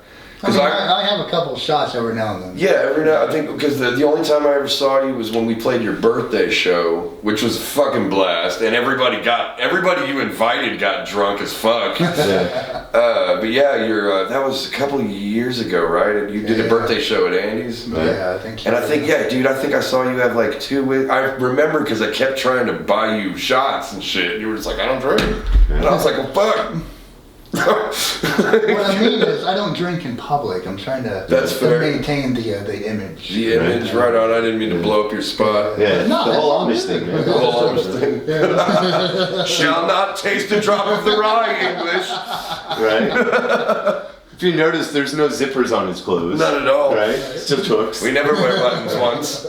I have a couple of shots every now and then. Yeah, every now. I think because the only time I ever saw you was when we played your birthday show, which was a fucking blast, and everybody you invited got drunk as fuck. But yeah, that was a couple of years ago, right? And you did a birthday show at Andy's. Yeah, I think so. And I think, dude, I think I saw you have 2. I remember because I kept trying to buy you shots and shit. And you were just like, I don't drink, and I was like, well, fuck. What I mean is, I don't drink in public. I'm trying to maintain the image. The image, right on. I didn't mean to blow up your spot. Yeah, the whole Amish thing, man. The whole Amish thing. Yeah. Shall not taste a drop of the rye, English. Right? If you notice, there's no zippers on his clothes. Not at all. Right? It's just hooks. We never wear buttons once.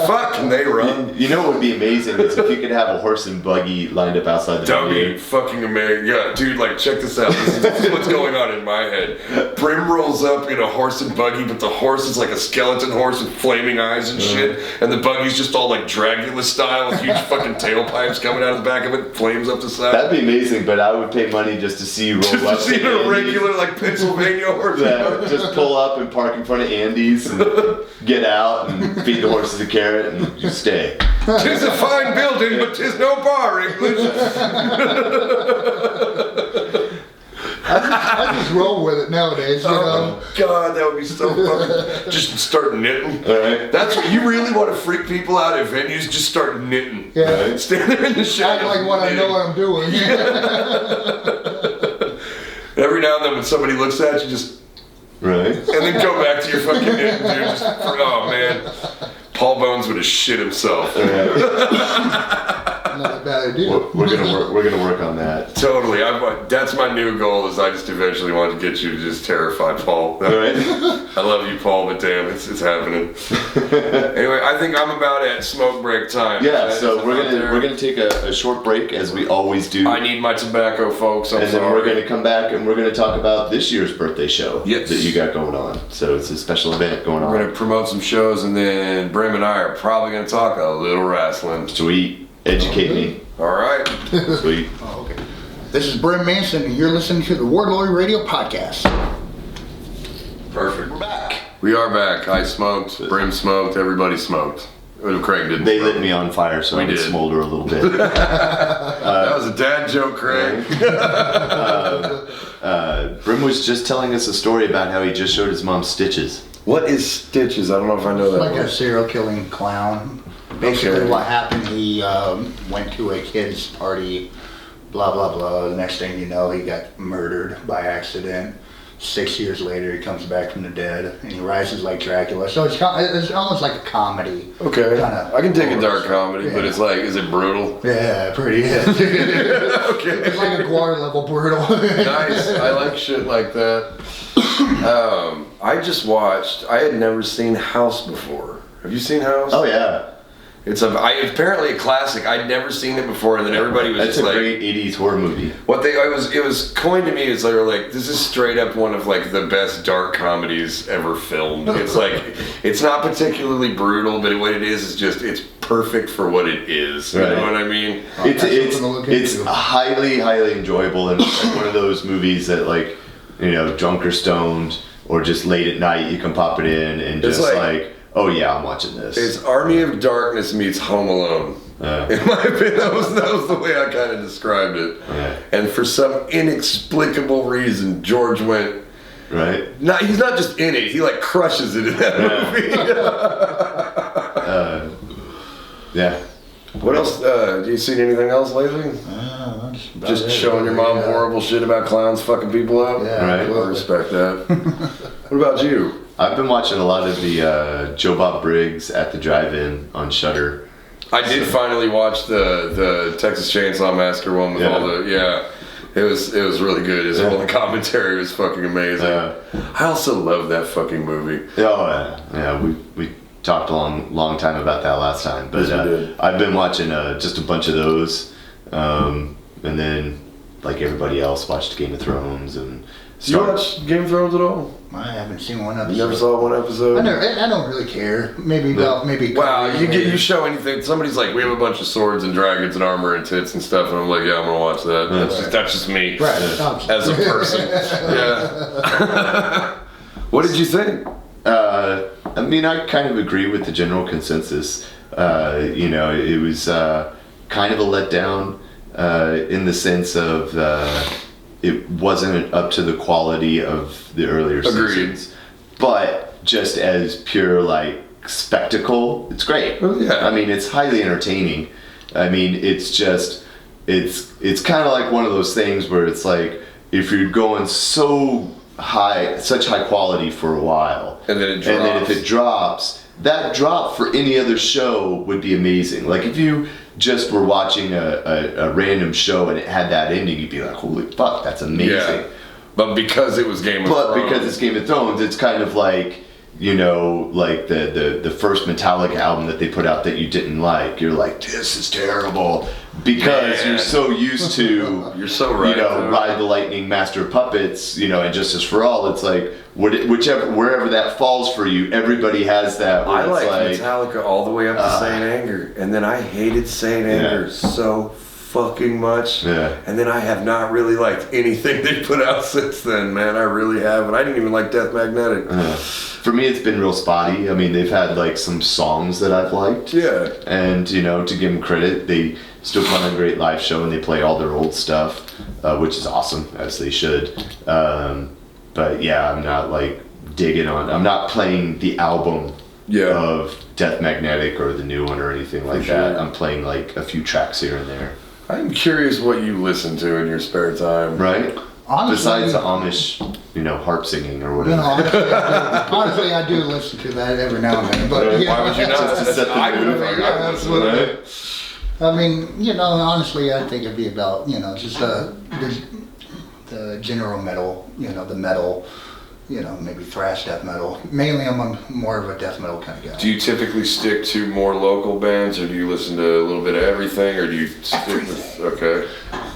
Fuck, can they run? You know what would be amazing is if you could have a horse and buggy lined up outside the That would be fucking amazing. Yeah, dude, check this out. This is what's going on in my head. Brim rolls up in a horse and buggy, but the horse is like a skeleton horse with flaming eyes and shit, and the buggy's just all Dracula style with huge fucking tailpipes coming out of the back of it, flames up the side. That'd be amazing, but I would pay money just to see you roll up. Just to see a regular, Pennsylvania horse. Yeah, just pull up and park in front of Andy's and get out and feed the horses a carrot and just stay. 'Tis a fine building, but 'tis no bar, English. I just roll with it nowadays, you know. God, that would be so fucking. Just start knitting. All right. That's what you really want to freak people out at venues. Just start knitting. Yeah. Right? Stand there in the shadows. Act like what I know what I'm doing. Every now and then, when somebody looks at you, just. Right. And then go back to your fucking knitting, dude. Oh man, Paul Bones would have shit himself. Not a bad idea. We're gonna work on that. Totally. That's my new goal. Is I just eventually want to get you to just terrify Paul. All right. I love you, Paul, but damn, it's happening. Anyway, I think I'm about at smoke break time. Yeah. So we're gonna take a short break as we always do. I need my tobacco, folks. I'm and sorry. then we're gonna come back and we're gonna talk about this year's birthday show that you got going on. So it's a special event going on. We're gonna promote some shows, and then Brim and I are probably gonna talk a little wrestling. Sweet. Educate me. All right. Sweet. Oh, okay. This is Brim Manson, and you're listening to the Warlord Radio Podcast. Perfect. We're back. We are back. I smoked. Brim smoked. Everybody smoked. Craig didn't. They lit me on fire, so I would smolder a little bit. That was a dad joke, Craig. Brim was just telling us a story about how he just showed his mom stitches. What is stitches? I don't know if I know that. Like word. a serial killing clown. Basically, what happened, he went to a kid's party, blah, blah, blah. The next thing you know, he got murdered by accident. 6 years later, he comes back from the dead, and he rises like Dracula. So it's almost like a comedy. Okay. I can take a dark comedy, but it's like, is it brutal? Yeah, pretty is. Okay. It's like a Guar level brutal. Nice. I like shit like that. I just watched, I had never seen House before. Have you seen House? Oh, yeah. It's apparently a classic. I'd never seen it before, and then everybody was That's just a like, great 80s horror movie. It was coined to me as they were like, this is straight up one of like the best dark comedies ever filmed. It's like, it's not particularly brutal, but what it is just, it's perfect for what it is. You know what I mean? It's highly, highly enjoyable, and it's like one of those movies that, like, you know, drunk or stoned, or just late at night, you can pop it in and just like, oh yeah, I'm watching this. It's Army of Darkness meets Home Alone. In my opinion, that was the way I kind of described it. And for some inexplicable reason, George went. Right. He's not just in it; he like crushes it in that movie. Yeah. What else? You seen anything else lately? Just showing your mom horrible shit about clowns fucking people up. Yeah, right. I respect that. What about you? I've been watching a lot of the Joe Bob Briggs at the Drive-In on Shudder. I did finally watch the Texas Chainsaw Massacre one with all the It was really good. His whole commentary was fucking amazing. I also love that fucking movie. Yeah. We talked a long time about that last time, but I've been watching just a bunch of those, and then like everybody else watched Game of Thrones and. You watch Game of Thrones at all? I haven't seen one episode. You never saw one episode? I don't really care. Maybe. Wow, you show anything. Somebody's like, we have a bunch of swords and dragons and armor and tits and stuff, and I'm like, yeah, I'm gonna watch that. That's just me, right? As a person. Yeah. What did you think? I mean, I kind of agree with the general consensus. You know, it was kind of a letdown in the sense of. It wasn't up to the quality of the earlier seasons, but just as pure like spectacle, it's great. Oh, yeah. I mean, it's highly entertaining. I mean, it's just it's kind of like one of those things where it's like if you're going such high quality for a while, and then if it drops, that drop for any other show would be amazing. Like if you just were watching a random show and it had that ending, you'd be like, holy fuck, that's amazing. Yeah. But because it was Game of Thrones. But because it's Game of Thrones, it's kind of like, you know, like the first Metallica album that they put out that you didn't like. You're like, this is terrible. Because you're so used to, you're so right, you know, Ride the Lightning, Master of Puppets, you know, and Justice for All. It's like, wherever that falls for you, everybody has that. I like Metallica all the way up to Saint Anger, and then I hated Saint Anger so fucking much. Yeah. And then I have not really liked anything they put out since then, man. I really haven't. I didn't even like Death Magnetic. For me, it's been real spotty. I mean, they've had like some songs that I've liked. Yeah. And, you know, to give them credit, they still put on a great live show and they play all their old stuff, which is awesome, as they should. But yeah, I'm not like I'm not playing the album of Death Magnetic or the new one or anything like that. I'm playing like a few tracks here and there. I'm curious what you listen to in your spare time. Right? Honestly, besides the Amish, you know, harp singing or whatever. No, honestly, I do listen to that every now and then. But why would you not? I mean, you know, honestly, I think it'd be about, you know, just the general metal, you know, the metal maybe thrash death metal. Mainly I'm more of a death metal kind of guy. Do you typically stick to more local bands, or do you listen to a little bit of everything, or do you stick with, okay.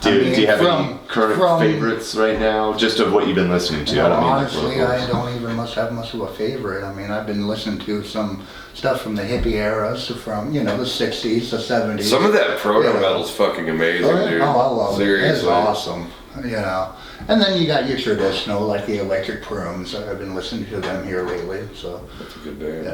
Do you have any current favorites right now, just of what you've been listening to? Honestly, I don't even have much of a favorite. I mean, I've been listening to some stuff from the hippie eras, from, the 60s, the 70s. Some of that proto metal's fucking amazing, dude. Oh, I love Seriously. it. It's awesome, And then you got your traditional, like the Electric Prunes. I've been listening to them here lately, so. That's a good band.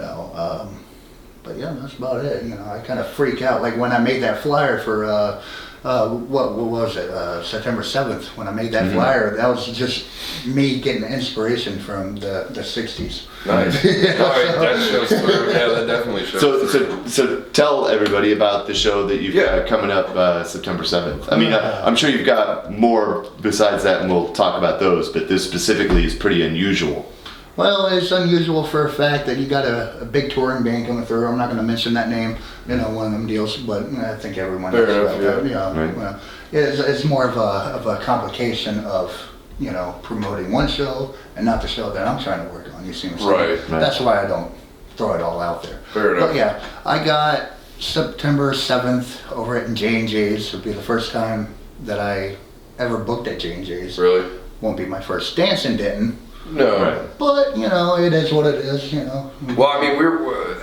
But yeah, that's about it. I kind of freak out. Like when I made that flyer for, what was it, September 7th, when I made that flyer, that was just me getting the from the 60s. Nice. That shows through. Yeah, that definitely shows through. So tell everybody about the show that you've got coming up September 7th. I mean, I'm sure you've got more besides that, and we'll talk about those, but this specifically is pretty unusual. Well, it's unusual for a fact that you got a big touring band coming through. I'm not going to mention that name, one of them deals, but I think everyone knows about that. Right. It's more of a complication of, promoting one show and not the show that I'm trying to work on. You see what I'm saying? Right. That's why I don't throw it all out there. Fair enough. But yeah, I got September 7th over at J&J's. It'll be the first time that I ever booked at J&J's. Really? Won't be my first dancing didn't. No. Right. But, it is what it is, Well,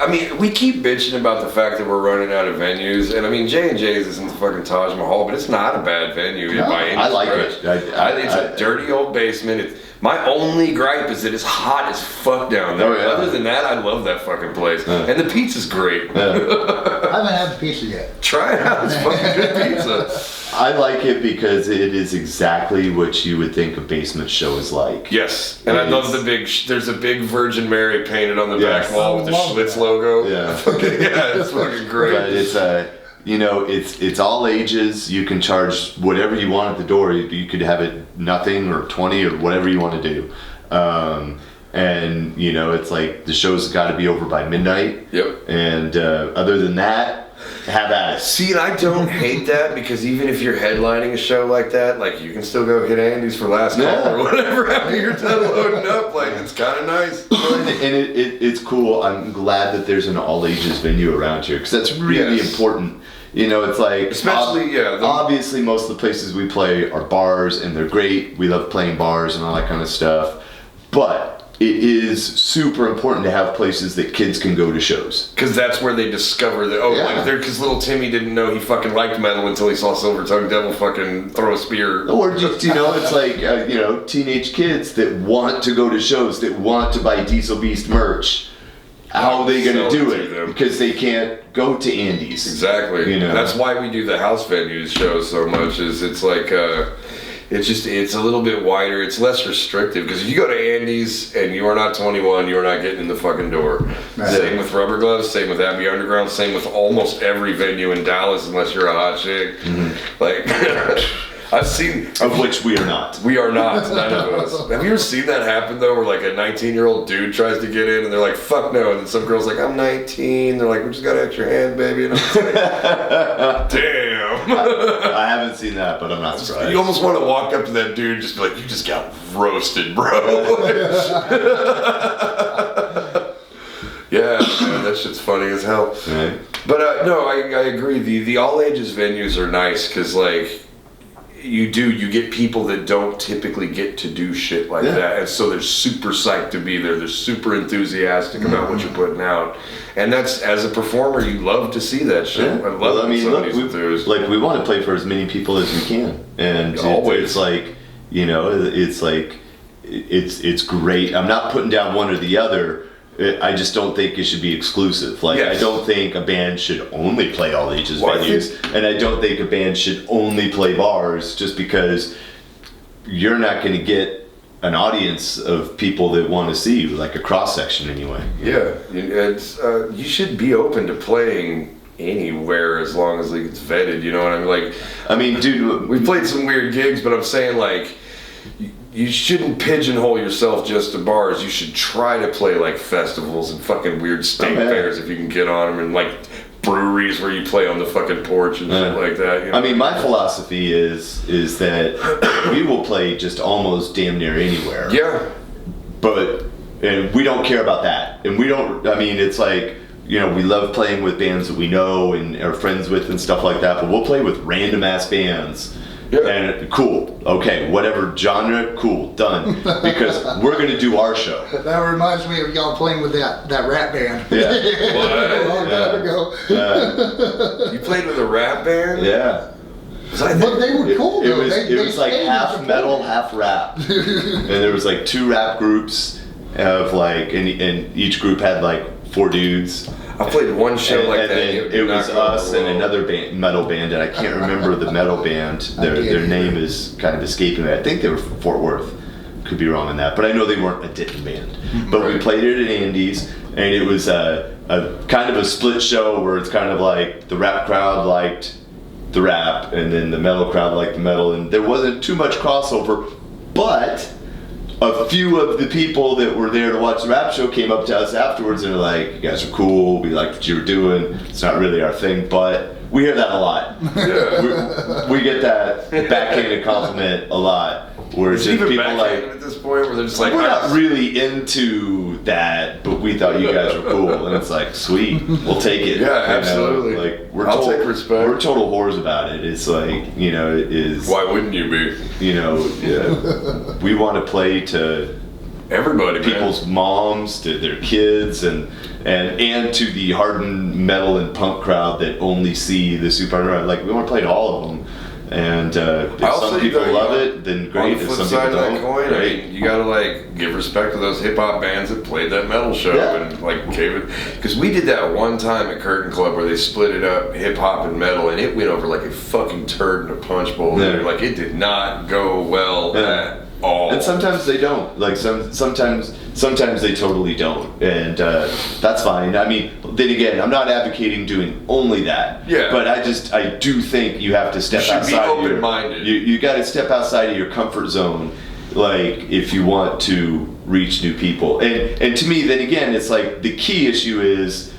I mean, we keep bitching about the fact that we're running out of venues, and I mean, J&J's isn't the fucking Taj Mahal, but it's not a bad venue by any I like stretch. it. It's a dirty old basement. My only gripe is that it's hot as fuck down there. Oh, yeah. Other than that, I love that fucking place. And the pizza's great. Yeah. I haven't had the pizza yet. Try it out. It's fucking good pizza. I like it because it is exactly what you would think a basement show is like. Yes. And I love there's a big Virgin Mary painted on the back wall with the Schlitz logo. Yeah. It's fucking great. But it's it's all ages. You can charge whatever you want at the door. You could have it nothing or 20 or whatever you want to do. And it's like the show's got to be over by midnight. Yep. And other than that, have at it. See, and I don't hate that, because even if you're headlining a show like that, like, you can still go hit Andy's for last call or whatever after you're done loading up. Like, it's kind of nice. And it's cool. I'm glad that there's an all ages venue around here, because that's really important. It's like, especially obviously most of the places we play are bars, and they're great. We love playing bars and all that kind of stuff, but it is super important to have places that kids can go to shows. Because that's where they discover that, because little Timmy didn't know he fucking liked metal until he saw Silver Tongue Devil fucking throw a spear. Or just, it's like, teenage kids that want to go to shows, that want to buy Diesel Beast merch. How are they going to do it? Because they can't go to Andy's. Exactly. That's why we do the house venues shows so much, is it's like... it's a little bit wider. It's less restrictive, because if you go to Andy's and you are not 21, you are not getting in the fucking door. Right. Same with Rubber Gloves, same with Abbey Underground, same with almost every venue in Dallas, unless you're a hot chick. Mm-hmm. Like, I've seen... Of which we are not. We are not, none of us. Have you ever seen that happen, though, where like a 19-year-old dude tries to get in and they're like, fuck no, and then some girl's like, I'm 19. They're like, we just gotta ask your hand, baby. And I'm just like, damn. I haven't seen that, but I'm not surprised. You almost want to walk up to that dude and just be like, you just got roasted, bro. Yeah, man, that shit's funny as hell. Right. But no, I agree. The all ages venues are nice, because like, you get people that don't typically get to do shit like that, and so they're super psyched to be there. They're super enthusiastic about what you're putting out, and that's, as a performer, you love to see that shit. I love we want to play for as many people as we can, and it's like, it's great. I'm not putting down one or the other. I just don't think it should be exclusive. Like, I don't think a band should only play all ages venues, and I don't think a band should only play bars, just because you're not going to get an audience of people that want to see you, like a cross section anyway. Yeah, it's you should be open to playing anywhere as long as it's vetted. You know what I mean? Like, dude, we played some weird gigs, but I'm saying, like, you shouldn't pigeonhole yourself just to bars. You should try to play like festivals and fucking weird state fairs if you can get on them, and like breweries where you play on the fucking porch and shit like that. My philosophy is that we will play just almost damn near anywhere. Yeah. and we don't care about that. And we don't, I mean, it's like, you know, we love playing with bands that we know and are friends with and stuff like that, but we'll play with random ass bands. Yeah. And cool, okay, whatever genre, cool, done. Because we're gonna do our show. That reminds me of y'all playing with that rap band. Yeah. A long time ago. You played with a rap band? Yeah. But they were cool though. It was like half metal, half rap. And there was like 2 rap groups of like, and each group had like 4 dudes. I played one show like and that. And it was us and another metal band, and I can't remember the metal band. Their name is kind of escaping me. I think they were from Fort Worth. Could be wrong on that, but I know they weren't a Denton band. But we played it at Andy's, and it was a kind of a split show where it's kind of like the rap crowd liked the rap, and then the metal crowd liked the metal, and there wasn't too much crossover, but a few of the people that were there to watch the rap show came up to us afterwards and were like, you guys are cool, we liked what you were doing, it's not really our thing, but we hear that a lot. Yeah. we get that backhanded compliment a lot, where it's just people like, at this point where they're just like, we're not really into that, but we thought you guys were cool, and it's like, sweet, we'll take it. Yeah, absolutely. Like I'll take respect. We're total whores about it. It's like, you know, it is. Why wouldn't you be? You know, yeah. We want to play to everybody, people's moms, to their kids, and to the hardened metal and punk crowd that only see the super underground. Like, we want to play to all of them. And if some people love it, then great. On the if flip some side people of that don't, coin, great. I mean, you gotta like give respect to those hip hop bands that played that metal show and like gave it. Because we did that one time at Curtain Club where they split it up, hip hop and metal, and it went over like a fucking turd in a punch bowl. Yeah. Like it did not go well at all. And sometimes they don't. Like sometimes they totally don't, and that's fine. I mean, then again, I'm not advocating doing only that. Yeah. But I do think you have to step outside. You should be open-minded. You got to step outside of your comfort zone, like if you want to reach new people. And to me, then again, it's like the key issue is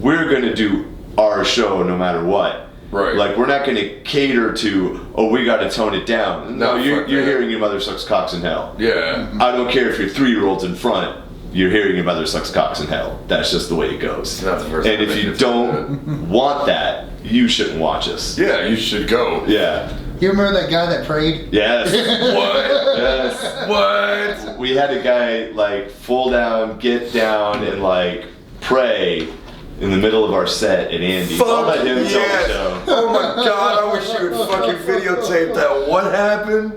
we're going to do our show no matter what. Right. Like, we're not going to cater to, oh, we got to tone it down. No, you're hearing your mother sucks cocks in hell. Yeah. I don't care if your 3-year-old's in front, you're hearing your mother sucks cocks in hell. That's just the way it goes. It's not the first and if you don't want that, you shouldn't watch us. Yeah, you should go. Yeah. You remember that guy that prayed? Yes. What? Yes. What? We had a guy, like, fall down, get down, and, like, pray in the middle of our set at Andy's. I'll let him tell the show. Oh my god, I wish you would fucking videotape that. What happened?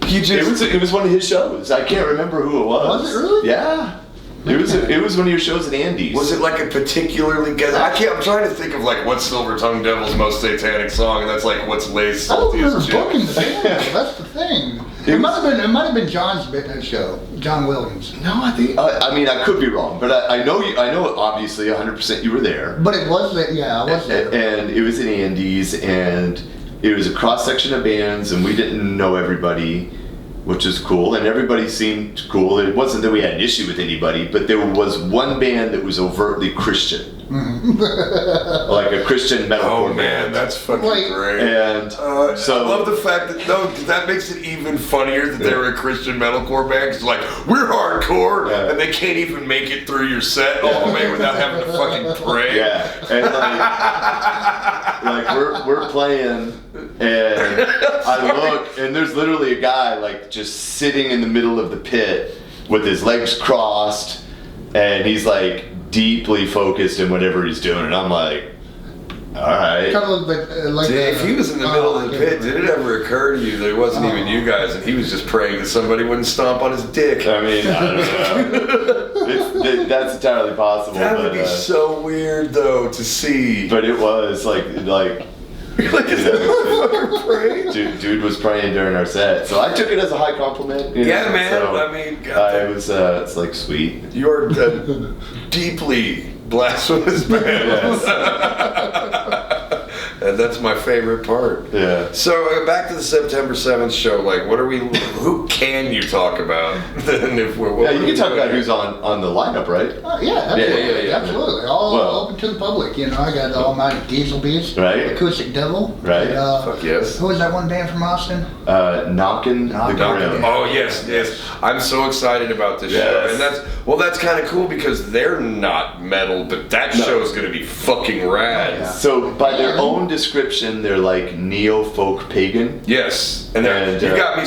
It was one of his shows. I can't remember who it was. Was it really? Yeah. It was one of your shows at Andy's. Was it like a particularly good? I'm trying to think of like what's Silver Tongue Devil's most satanic song, and that's like what's Lay's I don't saltiest remember booking chips. the band. That's the thing. It might have been John's show, John Williams. No, I think. I mean, I could be wrong, but I know you. I know obviously 100% you were there. But it was that. Yeah, I was there. And it was at Andy's, and it was a cross section of bands, and we didn't know everybody, which is cool, and everybody seemed cool. It wasn't that we had an issue with anybody, but there was one band that was overtly Christian. Like a Christian metalcore Oh man, band. that's fucking great. And so I love the fact that that makes it even funnier that they were a Christian metalcore band. Cause like we're hardcore, and they can't even make it through your set all the way without having to fucking pray. Yeah, and like we're playing, and I look, and there's literally a guy like just sitting in the middle of the pit with his legs crossed, and he's like deeply focused in whatever he's doing, and I'm like, all right. Kind of like if he was in the middle of the pit, did it ever occur to you that it wasn't even you guys, and he was just praying that somebody wouldn't stomp on his dick? I mean, I don't know. That's entirely possible. That would be so weird, though, to see. But it was like is that motherfucker praying? Dude was praying during our set, so I took it as a high compliment. Yeah, man. So I mean, it's like sweet. You're deeply blasphemous, man. Yes. That's my favorite part. Yeah. So back to the September 7th show. Like, what are we? Who can you talk about? And if we're, Yeah, you can talk about who's on the lineup, right? Yeah, absolutely. Yeah. Absolutely. All open to the public. You know, I got all my Diesel Beats, Right. Acoustic Devil. Right. Fuck yes. Who was that one band from Austin? Knockin' the Knockin'. Grim. Oh yes. I'm so excited about this show, and that's kind of cool because they're not metal, but that show is going to be fucking rad. Yeah. So by their own description, they're like neo-folk pagan. Yes, and you've got me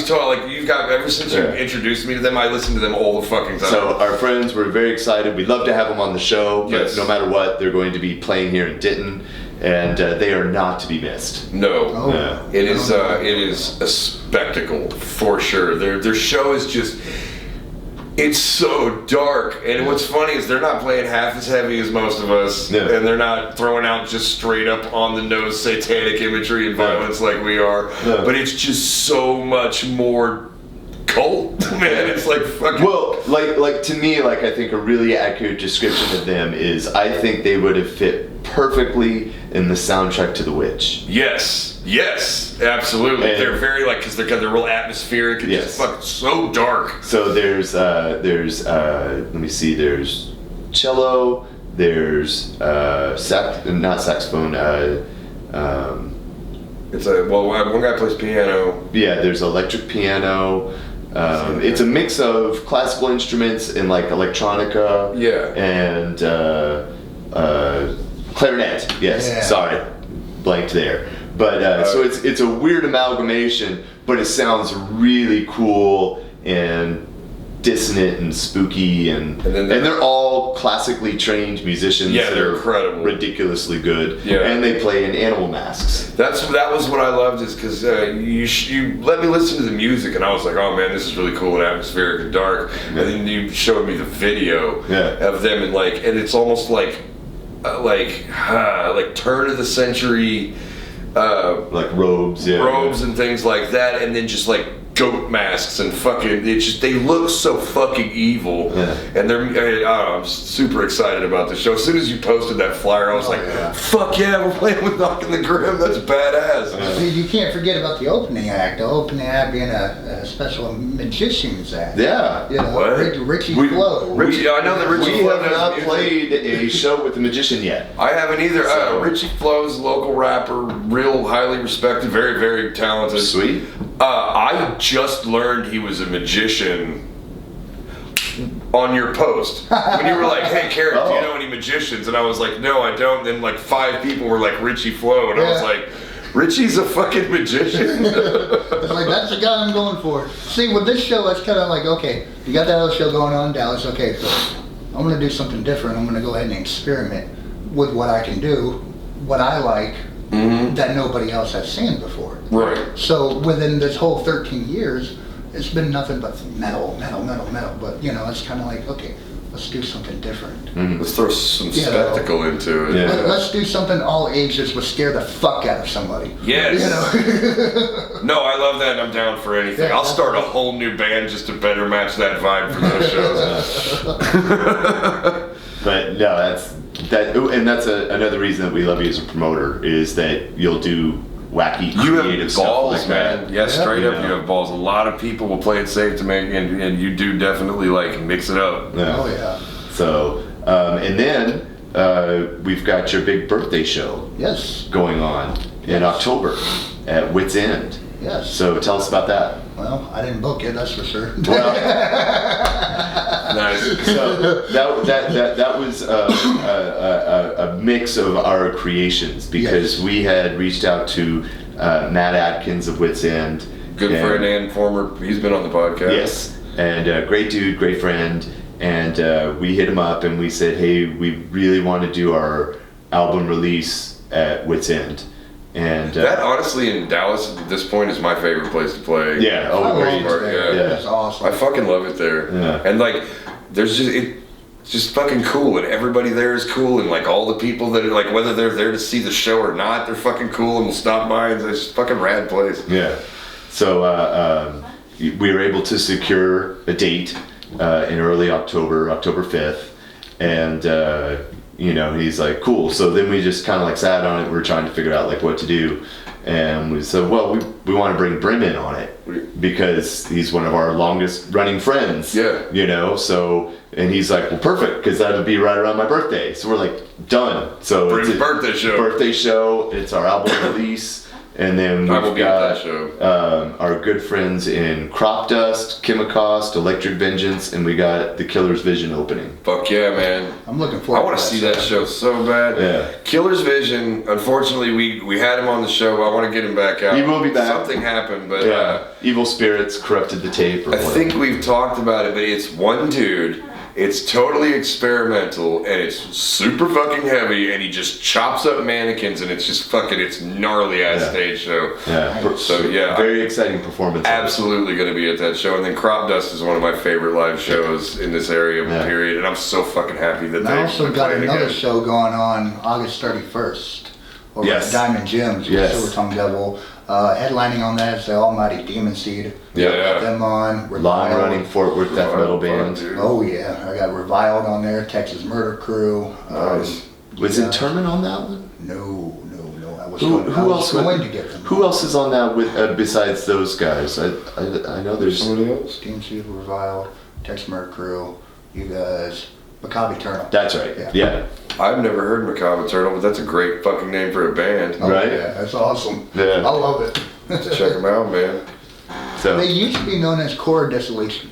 ever since you introduced me to them, I listen to them all the fucking time. So our friends were very excited. We'd love to have them on the show, but Yes. no matter what, they're going to be playing here in Denton, and they are not to be missed. No, Oh. Yeah. it is a spectacle for sure. Their show is just. It's so dark, and what's funny is they're not playing half as heavy as most of us, Yeah. and they're not throwing out just straight up on the nose satanic imagery and violence like we are. Yeah. But it's just so much more cult, man. It's like fucking. Well, like to me, like I think a really accurate description of them is I think they would have fit perfectly in the soundtrack to The Witch. Yes, absolutely. And- they're very because they're real atmospheric and just fucking so dark. So there's let me see, there's cello, there's not saxophone, It's one guy plays piano. yeah, there's electric piano. It's a mix of classical instruments and like electronica. Yeah. And clarinet. Yes. Yeah. Sorry, blanked there. But so it's a weird amalgamation, but it sounds really cool and dissonant and spooky, and they're all classically trained musicians. Yeah, they're incredible, ridiculously good. Yeah, and they play in animal masks. That was what I loved, is because you let me listen to the music, and I was like, oh man, this is really cool and atmospheric and dark. And then you showed me the video of them, and it's almost like turn of the century, like robes and things like that, and then just like goat masks and fucking, they look so fucking evil. And I'm super excited about the show. As soon as you posted that flyer, I was fuck yeah, we're playing with Knockin' the Grim. That's badass. You can't forget about the opening act. The opening act being a special magician's act. Yeah. You know, What? Richie Flo. I know that Richie We Flo have does not music. played a show with a magician yet. I haven't either. So- Richie Flo's a local rapper, real highly respected, very, very talented. Sweet. I just learned he was a magician on your post. When you were like, hey, Carrot, do you know any magicians? And I was like, no, I don't. And then 5 people were like, Richie Flo. And I was like, Richie's a fucking magician? It's like, that's the guy I'm going for. See, with this show, it's kind of like, okay, you got that other show going on in Dallas. Okay, so I'm going to do something different. I'm going to go ahead and experiment with what I can do, what I like, that nobody else has seen before. Right. So within this whole 13 years, it's been nothing but metal. But, it's kind of like, okay, let's do something different. Let's throw some spectacle into it. Yeah. Let's do something all ages would scare the fuck out of somebody. Yes. No, I love that, and I'm down for anything. Yeah, I'll start a whole new band just to better match that vibe for those shows. But no, that's another reason that we love you as a promoter, is that you'll do wacky, You creative have stuff balls, like man. that. Yeah, straight up, Yeah. you have balls. A lot of people will play it safe to make, and you do definitely mix it up. Yeah. Oh, yeah. So, and then we've got your big birthday show Yes. going on in October at Wits End. Yes. So tell us about that. Well, I didn't book it, that's for sure. Nice. So that was a mix of our creations, because we had reached out to Matt Atkins of Wits End. Good friend and former, he's been on the podcast. Yes, and great dude, great friend. And we hit him up and we said, hey, we really want to do our album release at Wits End. And That honestly in Dallas at this point is my favorite place to play. Yeah, oh, I love great. it there. Yeah. It's awesome. I fucking love it there. Yeah. And there's it's just fucking cool, and everybody there is cool, and all the people that are whether they're there to see the show or not, they're fucking cool and will stop by, and it's just a fucking rad place. Yeah. So we were able to secure a date in early October 5th, and you know, he's like, cool. So then we just kind of like sat on it. We were trying to figure out like what to do. And we said, well, we want to bring Brim in on it because he's one of our longest running friends. Yeah. You know, so, and he's like, well, perfect, because that would be right around my birthday. So we're like, done. So Brim's it's a birthday show. Birthday show. It's our album release. And then I will we've be at got that show. our good friends in Crop Dust, Chemicost, Electric Vengeance, and we got the Killer's Vision opening. Fuck yeah, man. I'm looking forward. I want to see that show so bad. Yeah. Killer's Vision. Unfortunately, we had him on the show. I want to get him back out. He will be back. Something happened, but Evil spirits corrupted the tape. Or I think we've talked about it. But it's one dude. It's totally experimental and it's super fucking heavy. And he just chops up mannequins and it's just fucking. It's gnarly ass stage show. Yeah. So yeah, very exciting performance. Absolutely going to be at that show. And then Crop Dust is one of my favorite live shows in this area. Period. And I'm so fucking happy that I also got another again. show going on August 31st over at Diamond Gems with Silver Tongue Devil. Headlining on that is the Almighty Demon Seed. Yeah. Them on. Long running Fort Worth death metal band. Oh yeah, I got Reviled on there. Texas Murder Crew. Nice. Was Interment on that one? No. I was Who going else? to get them. Who else is on that with besides those guys? I know there's somebody else. Demon Seed, Reviled, Texas Murder Crew. You guys, Macabre Eternal. That's right. Yeah. I've never heard Macabre Turtle, but that's a great fucking name for a band. Oh, Right? Yeah, that's awesome. Yeah. I love it. Check them out, man. So They used to be known as Core Desolation.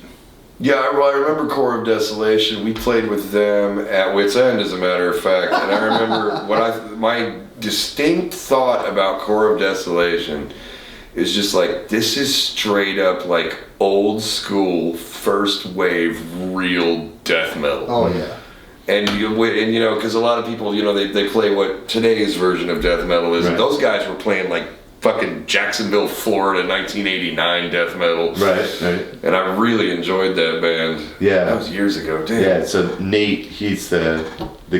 Yeah, well, I remember Core of Desolation. We played with them at Wits End, as a matter of fact. And I remember my distinct thought about Core of Desolation is just like, this is straight up like old school first wave real death metal. Oh yeah. And you know, because a lot of people, you know, they play what today's version of death metal is. Right. And those guys were playing like fucking Jacksonville, Florida, 1989 death metal. Right. And I really enjoyed that band. Yeah. That was years ago. Damn. Yeah, so Nate, he's the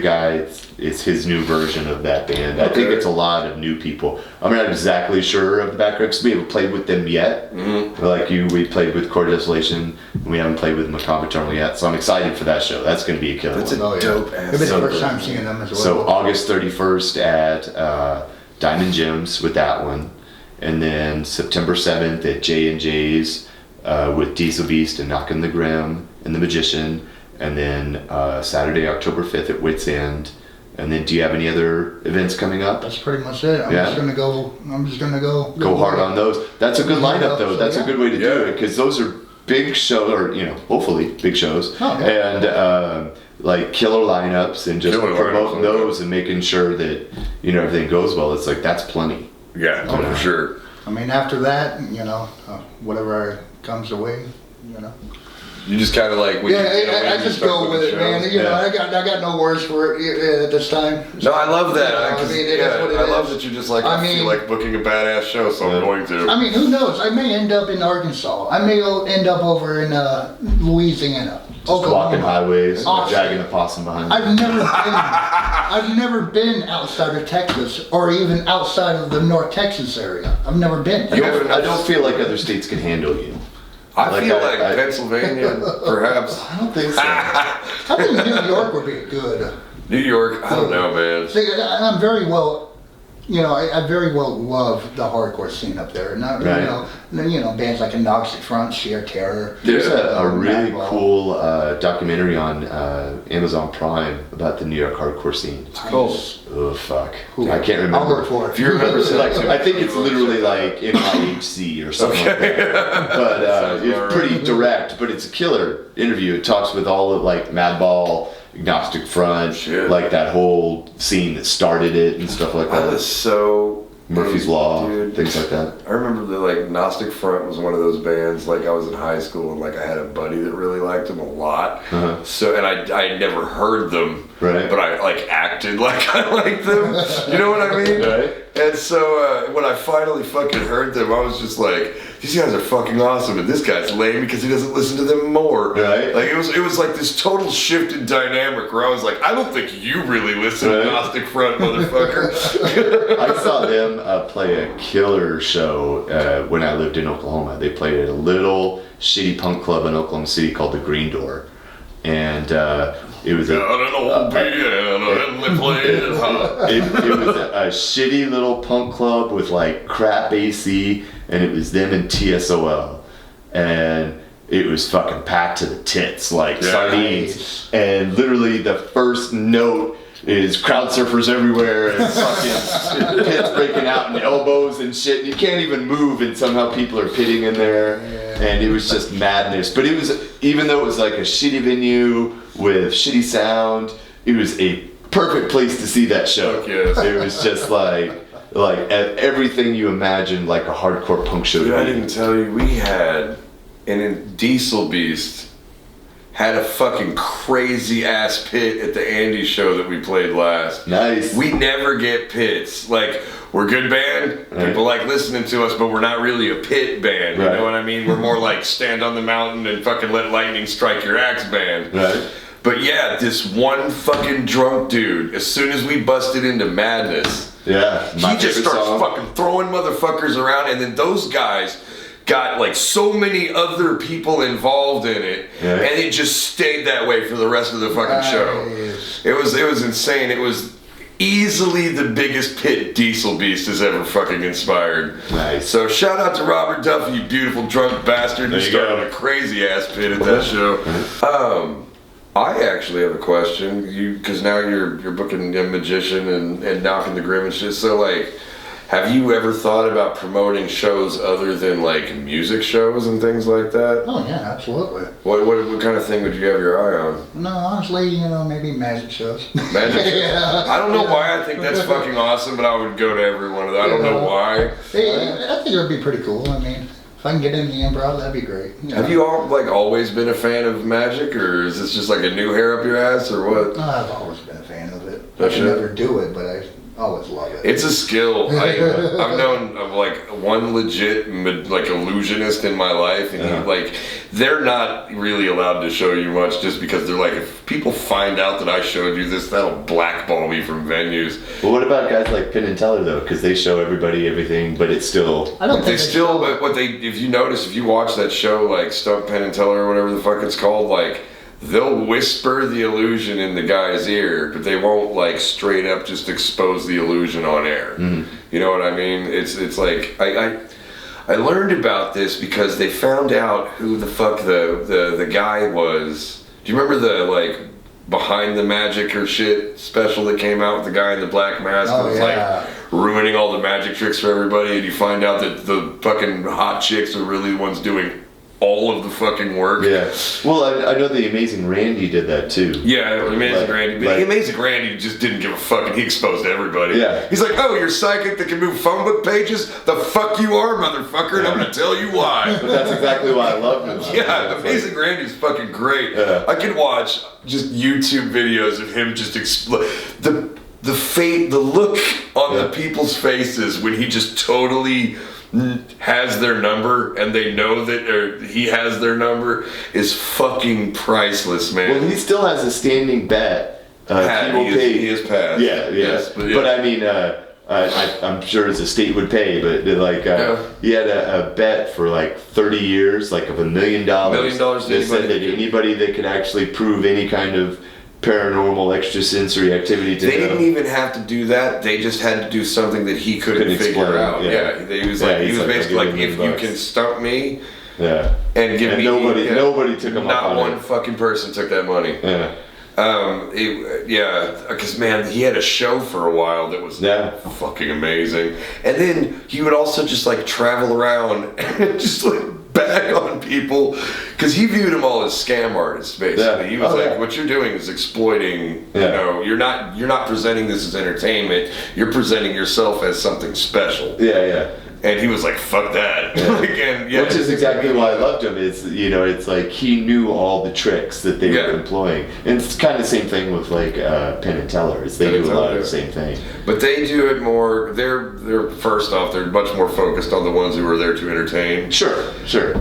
guy. It's his new version of that band. I think it's a lot of new people. I'm not exactly sure of the background because we haven't played with them yet. Mm-hmm. Like you, we played with Core Desolation, and we haven't played with Macabre Eternal yet. So I'm excited for that show. That's going to be a killer. That's a one. dope ass. It'll be the So first good. time seeing them as well. So August 31st at Diamond Gems with that one, and then September 7th at J&J's with Diesel Beast and Knockin' the Grim and the Magician, and then Saturday, October 5th at Wits End. And then, do you have any other events coming up? That's pretty much it. I'm just gonna go. Go hard on those. That's a good lineup, though. That's a good way to do it because those are big shows, or hopefully big shows, and like killer lineups, and just promoting those and making sure that everything goes well. It's like that's plenty. Yeah, for sure. I mean, after that, whatever comes away, You just kind of like I just go with it, man. I got no words for it at this time. No, I love that. I mean, it is what it I love is. that you're just like, I feel like booking a badass show, so I'm going to. I mean, who knows? I may end up in Arkansas. I may end up over in Louisiana. Just walking highways, Awesome. dragging a possum behind you. I've never been outside of Texas or even outside of the North Texas area. I've never been. I don't feel like other states can handle you. I feel like Pennsylvania, perhaps. I don't think so. I think New York would be good. New York, I don't know, man. See, I'm very well. I very well love the hardcore scene up there. Not bands like Anoxic Front, Sheer Terror. There's a really Madwell. cool documentary on Amazon Prime about the New York hardcore scene. It's cool. Oh fuck! I can't remember. I'll look for it. If you remember, I think it's literally like MIHC or something like that. But it's pretty direct. But it's a killer interview. It talks with all of like Madball, Agnostic Front, like that whole scene that started it and stuff like I that. was so Murphy's Law, dude. things like that. I remember that like Gnostic Front was one of those bands. Like I was in high school and like I had a buddy that really liked them a lot. Uh-huh. So and I had never heard them, Right. but I like acted like I liked them. You know what I mean? Right. And so when I finally fucking heard them, I was just like, these guys are fucking awesome, and this guy's lame because he doesn't listen to them more. Right. Like it was like this total shift in dynamic where I was like, I don't think you really listen to Gnostic Front, motherfucker. I saw them play a killer show when I lived in Oklahoma. They played at a little shitty punk club in Oklahoma City called the Green Door. and it was a Got an old piano and they played it hot. it was a shitty little punk club with like crap AC, and it was them and TSOL, and it was fucking packed to the tits like sardines. And literally the first note is crowd surfers everywhere and fucking pits breaking out and elbows and shit. You can't even move, and somehow people are pitting in there, and it was just madness. But it was, even though it was like a shitty venue with shitty sound, it was a perfect place to see that show. Fuck yes. It was just like everything you imagine like a hardcore punk show. Dude, I didn't tell you, we had, and in Diesel Beast, had a fucking crazy ass pit at the Andy show that we played last. Nice. We never get pits. Like, we're a good band. Right. People like listening to us, but we're not really a pit band. You Right. know what I mean? We're more like stand on the mountain and fucking let lightning strike your axe band. Right. But yeah, this one fucking drunk dude, as soon as we busted into Madness, Yeah. he just starts fucking throwing motherfuckers around, and then those guys got like so many other people involved in it, and it just stayed that way for the rest of the fucking show. It was insane. It was easily the biggest pit Diesel Beast has ever fucking inspired. Nice. So shout out to Robert Duffy, you beautiful drunk bastard. You started a crazy ass pit at that show. I actually have a question, because now you're booking a magician and knocking the Grim and shit. So like, have you ever thought about promoting shows other than like music shows and things like that? Oh yeah, absolutely. What kind of thing would you have your eye on? No, honestly, maybe magic shows. Magic shows? Yeah. I don't know why I think that's fucking awesome, but I would go to every one of them. I don't know why. I think it would be pretty cool. I mean, if I can get into the improv, that'd be great. Have you all like always been a fan of magic, or is this just like a new hair up your ass, or what? I've always been a fan of it. I That's can it? never do it, but I always love it. It's a skill. I've known of like one legit like illusionist in my life, and they're not really allowed to show you much just because they're like, if people find out that I showed you this, that'll blackball me from venues. Well, what about guys like Penn and Teller though? Because they show everybody everything, but it's still. I don't think They still, but if you watch that show like Stump Penn and Teller or whatever the fuck it's called, like, they'll whisper the illusion in the guy's ear, but they won't like straight up just expose the illusion on air. Mm-hmm. You know what I mean? It's like I learned about this because they found out who the fuck the guy was. Do you remember the like Behind the Magic or shit special that came out with the guy in the black mask that was like ruining all the magic tricks for everybody, and you find out that the fucking hot chicks are really the ones doing all of the fucking work. Yeah. Well, I know the Amazing Randy did that too. Yeah, Amazing Randy. But Amazing Randy just didn't give a fuck, and he exposed everybody. Yeah. He's like, oh, you're psychic that can move phone book pages? The fuck you are, motherfucker, and I'm gonna tell you why. But that's exactly why I love him. Yeah, Amazing Randy's fucking great. Yeah. I can watch just YouTube videos of him just explode. The look on the people's faces when he just totally has their number and they know that he has their number is fucking priceless, man. Well, he still has a standing bet. He is passed. Yeah, yes. But I mean, I'm sure his estate would pay, but he had a bet for like 30 years, like of $1 million. $1 million to They said that anybody. anybody that could actually prove any kind of paranormal extrasensory activity to They him. didn't even have to do that. They just had to do something that he couldn't figure explain, out. yeah. He was He's basically I'll like, give if you you $1 can stump me and give me nobody took him up not on one it. fucking person took that money. Because man, he had a show for a while that was fucking amazing, and then he would also just like travel around and just like bag on people because he viewed them all as scam artists. Basically, he was what you're doing is exploiting. You know, you're not presenting this as entertainment. You're presenting yourself as something special. And he was like, "Fuck that!" Which is exactly why I loved him. It's like he knew all the tricks that they were employing, and it's kind of the same thing with like Penn and Teller. They do a lot of the same thing, but they do it more. They're first off, they're much more focused on the ones who are there to entertain. Sure.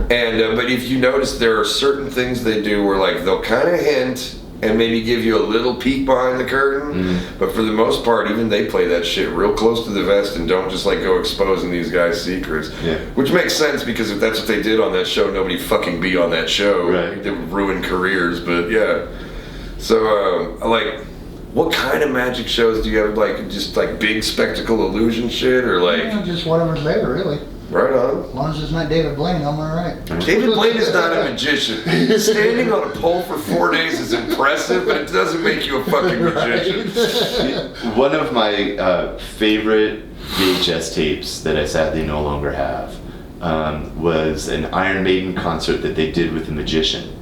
And but if you notice, there are certain things they do where like they'll kind of hint and maybe give you a little peek behind the curtain. But for the most part, even they play that shit real close to the vest and don't just like go exposing these guys' secrets. Yeah. Which makes sense because if that's what they did on that show, nobody fucking be on that show. Right. They would ruin careers. But yeah. So like, what kind of magic shows do you have? Like just like big spectacle illusion shit, or like just whatever's there, really. right on. As long as it's not David Blaine, I'm alright. David Blaine is not a magician. Standing on a pole for 4 days is impressive, but it doesn't make you a fucking magician. One of my favorite VHS tapes that I sadly no longer have was an Iron Maiden concert that they did with a magician.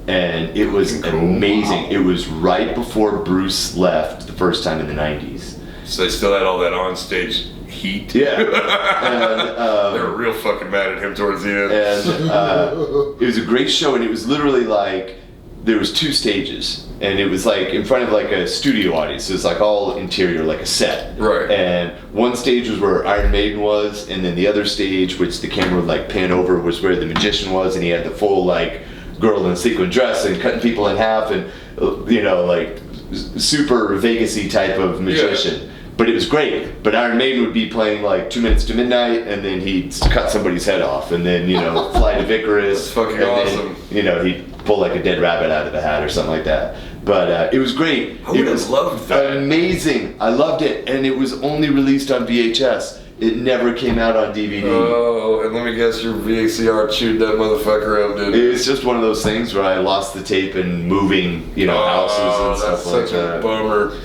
And it was amazing. Wow. It was right before Bruce left the first time in the 90s. So they still had all that on-stage heat. Yeah. And, they were real fucking mad at him towards the end. And it was a great show, and it was literally like, there was 2 stages. And it was like in front of like a studio audience. So it was like all interior, like a set. Right. And one stage was where Iron Maiden was, and then the other stage, which the camera would like pan over, was where the magician was, and he had the full like girl in a sequin dress and cutting people in half, and you know, like super Vegas-y type of magician. Yeah. But it was great. But Iron Maiden would be playing like 2 minutes to midnight, and then he'd cut somebody's head off, and then, you know, fly to Vicarus. That's fucking awesome. Then, you know, he'd pull like a dead rabbit out of the hat or something like that. But it was great. I would have loved that. Amazing. I loved it, and it was only released on VHS. It never came out on DVD. Oh, and let me guess, your VCR chewed that motherfucker up, didn't it? It was just one of those things where I lost the tape and moving, you know, houses and stuff like that. That's such a bummer.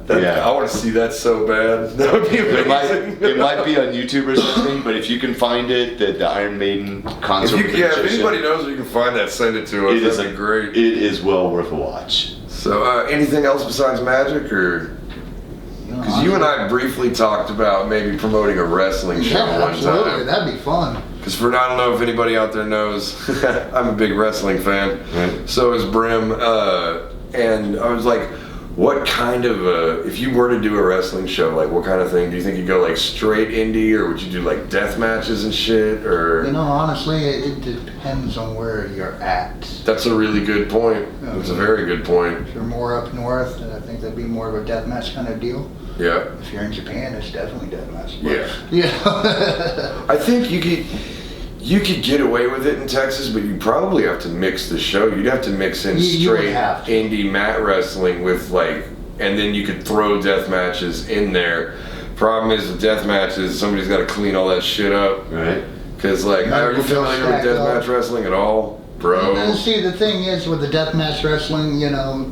But yeah, I want to see that so bad. That would be amazing. It might be on YouTube or something, but if you can find it, the Iron Maiden concert. If anybody knows where you can find that, send it to us. That'd be great. It is well worth a watch. So, anything else besides magic, or? Because you and I briefly talked about maybe promoting a wrestling show one absolutely. time. That'd be fun. Because I don't know if anybody out there knows, I'm a big wrestling fan. Right. So is Brim. And I was like, what kind of, if you were to do a wrestling show, like what kind of thing? Do you think you'd go like straight indie, or would you do like death matches and shit? Or honestly, it depends on where you're at. That's a really good point. That's a very good point. If you're more up north, then I think that'd be more of a death match kind of deal. Yeah. If you're in Japan, it's definitely death match. Yeah. I think you could get away with it in Texas, but you probably have to mix the show. You'd have to mix in straight indie mat wrestling with like, and then you could throw death matches in there. Problem is with death matches, somebody's got to clean all that shit up. Right. Because like, are you familiar with death match wrestling at all? Bro. And see, the thing is with the deathmatch wrestling,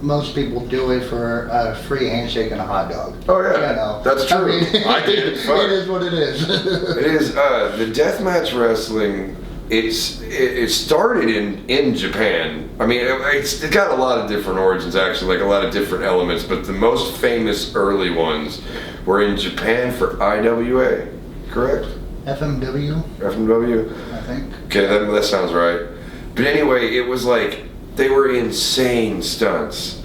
most people do it for a free handshake and a hot dog. Oh yeah, that's true. I did. It is what it is. It is. The deathmatch wrestling. It started in Japan. I mean, it got a lot of different origins actually, like a lot of different elements. But the most famous early ones were in Japan for IWA, correct? FMW. FMW. I think. Okay, that sounds right. But anyway, it was like, they were insane stunts.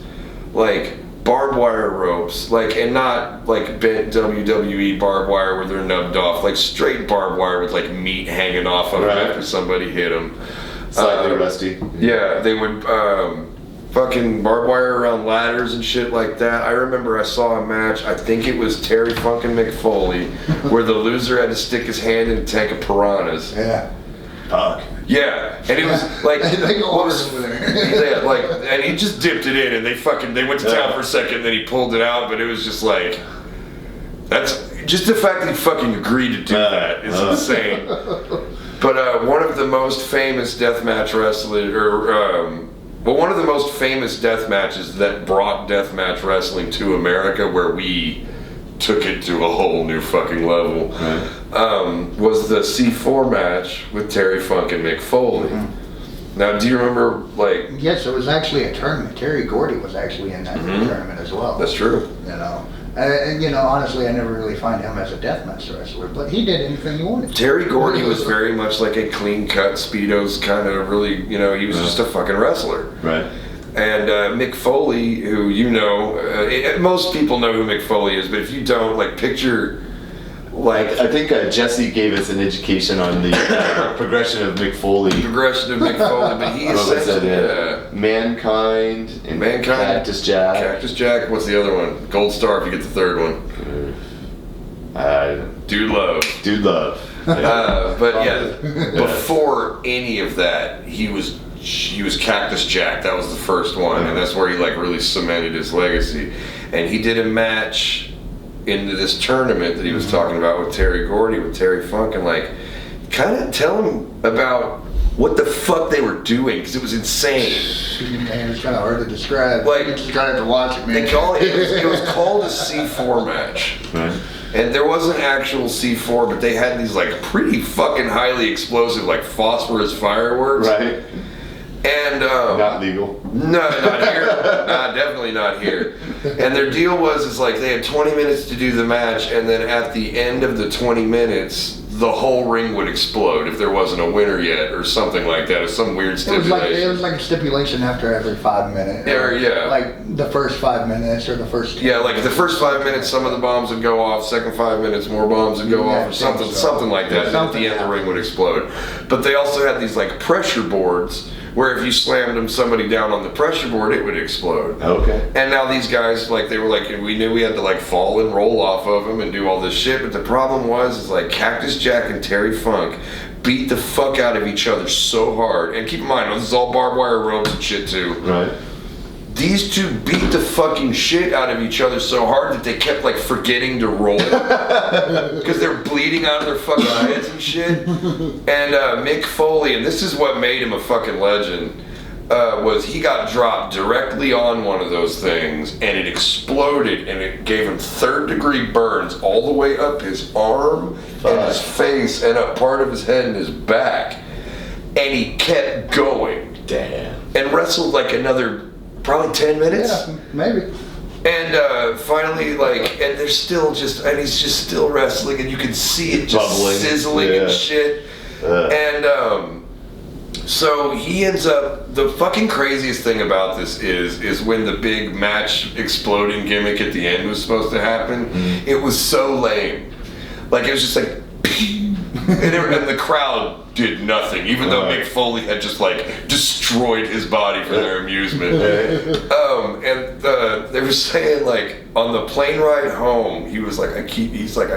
Like, barbed wire ropes, like, and not like bent WWE barbed wire where they're nubbed off, like straight barbed wire with like meat hanging off of them after somebody hit them. Slightly rusty. Yeah, they would fucking barbed wire around ladders and shit like that. I remember I saw a match, I think it was Terry Funkin' McFoley, where the loser had to stick his hand in a tank of piranhas. Yeah. Fuck. Yeah, and it was like, they go over there. Yeah, like, and he just dipped it in, and they went to town for a second, and then he pulled it out, but it was just like, that's just the fact that he fucking agreed to do that is insane. But one of the most famous deathmatch wrestling, one of the most famous death matches that brought deathmatch wrestling to America, where we took it to a whole new fucking level, was the C4 match with Terry Funk and Mick Foley. Now, do you remember, like... Yes, it was actually a tournament. Terry Gordy was actually in that tournament as well. That's true. And honestly, I never really find him as a deathmatch wrestler, but he did anything he wanted. Terry Gordy was very much like a clean-cut, Speedos kind of really, he was just a fucking wrestler. Right. And Mick Foley, who most people know who Mick Foley is, but if you don't, like, picture like I think Jesse gave us an education on the progression of Mick Foley. but he essentially Mankind and Cactus Jack. Cactus Jack. What's the other one? Gold Star if you get the third one. Dude Love. But yeah, before any of that, he was Cactus Jack. That was the first one, and that's where he like really cemented his legacy. And he did a match into this tournament that he was talking about with Terry Gordy, with Terry Funk, and like kind of tell him about what the fuck they were doing, because it was insane. Man, it's kind of hard to describe. Like, you just gotta have to watch it, man. It was called a C4 match. Right. And there wasn't actual C4, but they had these like pretty fucking highly explosive like phosphorus fireworks. Right. And not legal. No, not here. Definitely not here. And their deal is like they had 20 minutes to do the match, and then at the end of the 20 minutes, the whole ring would explode if there wasn't a winner yet, or something like that, or some weird stipulation. It was like a stipulation after every 5 minutes. Yeah. Like the first 5 minutes or the first. Yeah, like the first 5 minutes, some of the bombs would go off. Second 5 minutes, more bombs would go off, or something like that. And at the end, the ring would explode. But they also had these like pressure boards, where if you slammed somebody down on the pressure board, it would explode. Okay. And now these guys, like, they were like, we knew we had to like fall and roll off of them and do all this shit. But the problem is like Cactus Jack and Terry Funk beat the fuck out of each other so hard. And keep in mind, this is all barbed wire ropes and shit too. Right. These two beat the fucking shit out of each other so hard that they kept like forgetting to roll because they're bleeding out of their fucking heads and shit. And Mick Foley, and this is what made him a fucking legend, was he got dropped directly on one of those things and it exploded and it gave him 3rd-degree burns all the way up his arm and his face and up part of his head and his back. And he kept going. Damn. And wrestled like another probably 10 minutes. Yeah, maybe. And finally, like, and they're still and he's just still wrestling, and you can see it just bubbling, sizzling and shit. And so he ends up, the fucking craziest thing about this is when the big match exploding gimmick at the end was supposed to happen, it was so lame. Like, it was just like, and the crowd did nothing, even though Mick Foley had just like destroyed his body for their amusement. And they were saying like on the plane ride home, he was like, I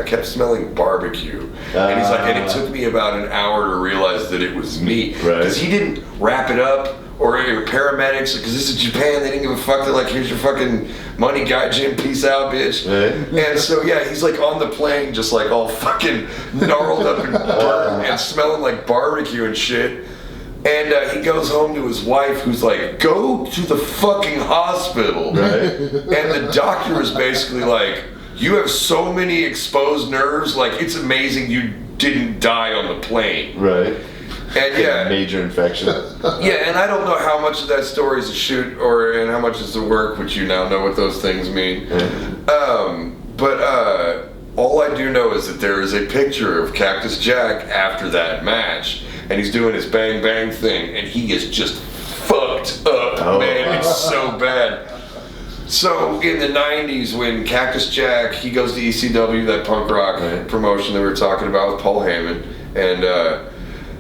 kept smelling barbecue, and he's like, and it took me about an hour to realize that it was meat, because he didn't wrap it up. Or paramedics, because this is Japan, they didn't give a fuck. They're like, here's your fucking money, guy, Jim, peace out, bitch. And so, yeah, he's like on the plane, just like all fucking gnarled up and burned and smelling like barbecue and shit. And he goes home to his wife, who's like, go to the fucking hospital. And the doctor is basically like, you have so many exposed nerves, like, it's amazing you didn't die on the plane. Right. And yeah, major infection. Yeah, and I don't know how much of that story is a shoot and how much is the work, which you now know what those things mean. But all I do know is that there is a picture of Cactus Jack after that match, and he's doing his bang bang thing, and he is just fucked up, man. It's so bad. So in the 90s, when Cactus Jack, he goes to ECW, that punk rock promotion that we were talking about with Paul Heyman, and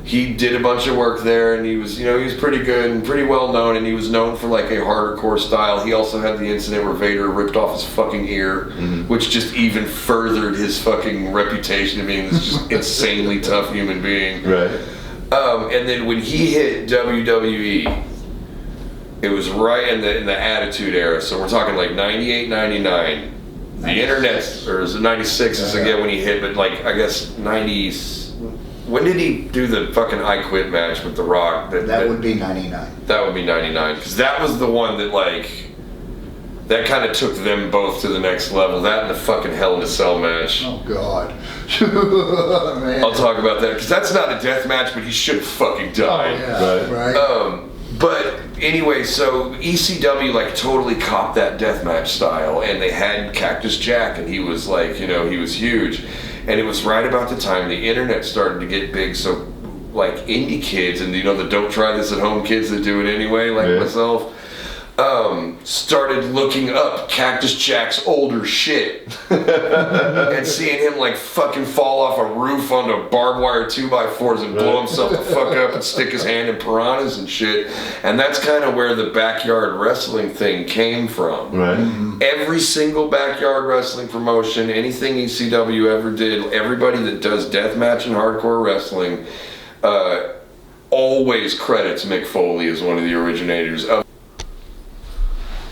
he did a bunch of work there, and he was pretty good and pretty well known, and he was known for like a hardcore style. He also had the incident where Vader ripped off his fucking ear, which just even furthered his fucking reputation of being this just insanely tough human being. Right. And then when he hit WWE, it was right in the Attitude Era, so we're talking like 98, 99. The internet, or is it 96 is again when he hit, but like I guess 90s. When did he do the fucking I Quit match with The Rock? That would be 99. That would be 99, because that was the one that like, that kind of took them both to the next level. That and the fucking Hell in a Cell match. Oh God. Man. I'll talk about that, because that's not a death match, but he should have fucking died. Oh, yeah. Right. But anyway, so ECW like totally copped that deathmatch style, and they had Cactus Jack, and he was like, he was huge. And it was right about the time the internet started to get big, so like indie kids and the don't try this at home kids that do it anyway, like myself, started looking up Cactus Jack's older shit and seeing him like fucking fall off a roof onto barbed wire 2x4s and blow himself the fuck up and stick his hand in piranhas and shit. And that's kind of where the backyard wrestling thing came from. Right. Every single backyard wrestling promotion, anything ECW ever did, everybody that does deathmatch and hardcore wrestling always credits Mick Foley as one of the originators of.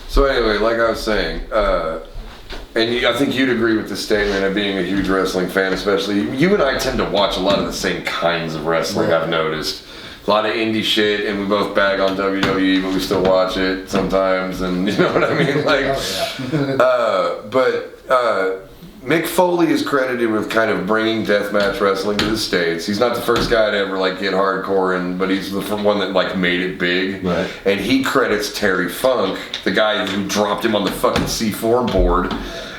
So anyway, like I was saying, and I think you'd agree with this statement of being a huge wrestling fan, especially. You and I tend to watch a lot of the same kinds of wrestling, I've noticed. A lot of indie shit, and we both bag on WWE, but we still watch it sometimes, and you know what I mean? Like, Mick Foley is credited with kind of bringing deathmatch wrestling to the States. He's not the first guy to ever like get hardcore, but he's the one that like made it big. Right. And he credits Terry Funk, the guy who dropped him on the fucking C4 board,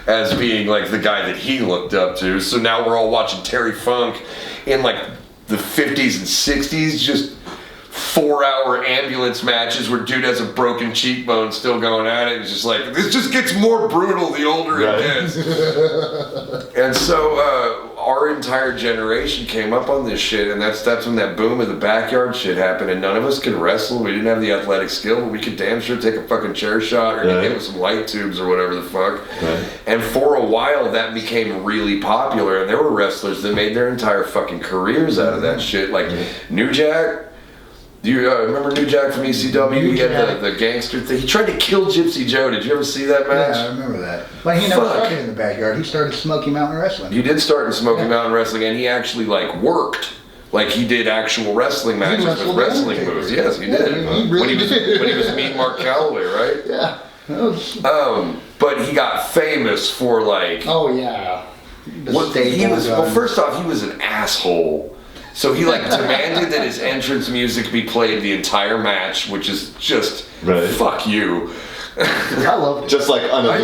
as being like the guy that he looked up to. So now we're all watching Terry Funk in like the 50s and 60s, just 4-hour ambulance matches where dude has a broken cheekbone still going at it. It's just like, this just gets more brutal the older it gets. And so our entire generation came up on this shit, and that's when that boom of the backyard shit happened, and none of us could wrestle. We didn't have the athletic skill, but we could damn sure take a fucking chair shot or get hit with some light tubes or whatever the fuck. And for a while that became really popular, and there were wrestlers that made their entire fucking careers out of that shit, like New Jack. Do you remember New Jack from ECW? He had the gangster thing. He tried to kill Gypsy Joe. Did you ever see that match? Yeah, I remember that. But he never started in the backyard. He started Smoky Mountain Wrestling. He did start in Smoky Mountain Wrestling, and he actually like worked. Like he did actual wrestling matches with wrestling moves. Yes, he did. He really did. When he was Mean Mark Calloway, right? Yeah. But he got famous for like. Oh yeah. Well, first off, he was an asshole. So he like demanded that his entrance music be played the entire match, which is just fuck you. I loved it. Just like I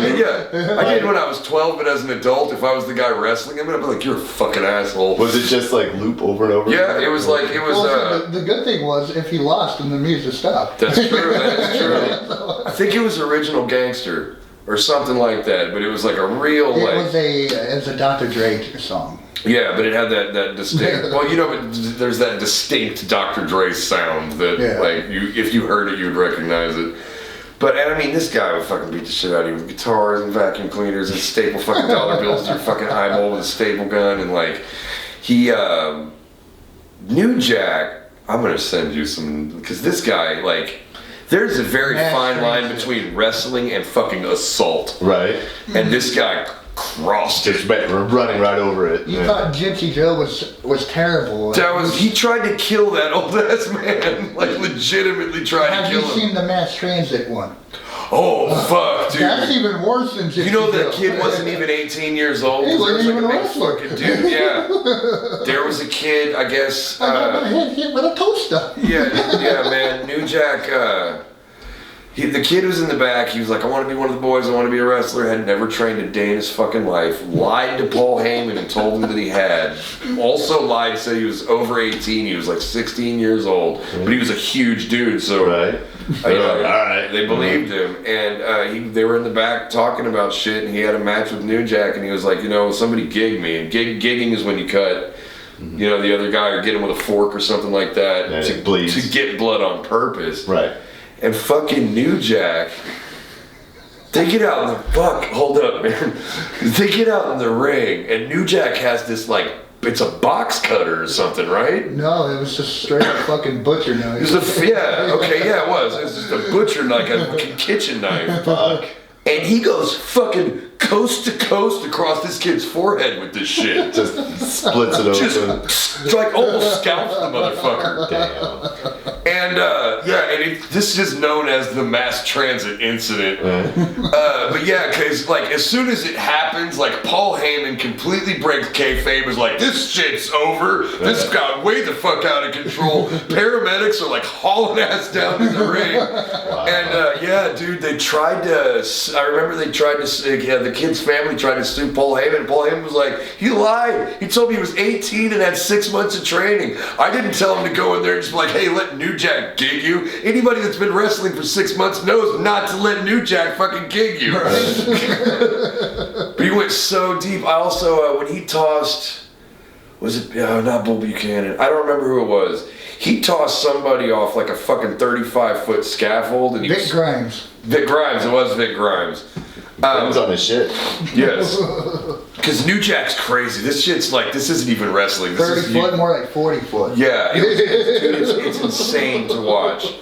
did when I was 12, but as an adult, if I was the guy wrestling him, I'd be like, "You're a fucking asshole." Was it just like loop over and over? Yeah, it was like it was. Well, the good thing was if he lost, then the music stopped. That's true. That is true. I think it was Original Gangster or something like that, but it was like a real It was a Dr. Dre song. Yeah, but it had that distinct. Well, you know, but there's that distinct Dr. Dre sound that, like, if you heard it, you'd recognize it. But and I mean, this guy would fucking beat the shit out of you with guitars and vacuum cleaners and staple fucking dollar bills to your fucking eyeball with a staple gun, and like he New Jack. I'm gonna send you some because this guy like. There's a very fine line between wrestling and fucking assault. Right. And this guy crossed it. Just running right over it. You thought Gypsy Joe was terrible. He tried to kill that old ass man. Like legitimately tried to kill him. Have you seen the mass transit one? Oh fuck, dude. That's even worse than Gypsy Joe. You know that kid wasn't even 18 years old. He wasn't even a big wrestler. fucking dude. Yeah. There was a kid, I guess. I got my head hit with a toaster. Yeah, man. New Jack. The kid was in the back. He was like, I want to be one of the boys. I want to be a wrestler. Had never trained a day in his fucking life. Lied to Paul Heyman and told him that he had. Also lied, said he was over 18. He was like 16 years old. But he was a huge dude, so they believed him. And they were in the back talking about shit, and he had a match with New Jack, and he was like, somebody gigged me. And gigging is when you cut the other guy or get him with a fork or something like that to get blood on purpose. Right. And fucking New Jack, they get out in the hold up, man. They get out in the ring, and New Jack has this like it's a box cutter or something, right? No, it was just straight up fucking butcher knife. It was it was. It was just a butcher knife, a kitchen knife. Fuck. And he goes fucking coast to coast across this kid's forehead with this shit. Just splits it open. Just like almost scalps the motherfucker. Damn. And this is known as the mass transit incident. But yeah, because like as soon as it happens, like Paul Heyman completely breaks kayfabe, is like, this shit's over. This got way the fuck out of control. Paramedics are like hauling ass down to the ring. Wow. And dude, they tried to. I remember they tried to. the kid's family tried to sue Paul Heyman, and Paul Heyman was like, he lied. He told me he was 18 and had 6 months of training. I didn't tell him to go in there and just be like, hey, let New Jack gig you. Anybody that's been wrestling for 6 months knows not to let New Jack fucking gig you. But he went so deep. I also, when he tossed, was it, not Bull Buchanan, I don't remember who it was. He tossed somebody off like a fucking 35-foot scaffold. And Vic Grimes. Vic Grimes, it was Vic Grimes. Brim's on his shit. Yes. Because New Jack's crazy. This shit's like, this isn't even wrestling. This 30 is foot, more like 40 foot. Yeah, it's insane to watch.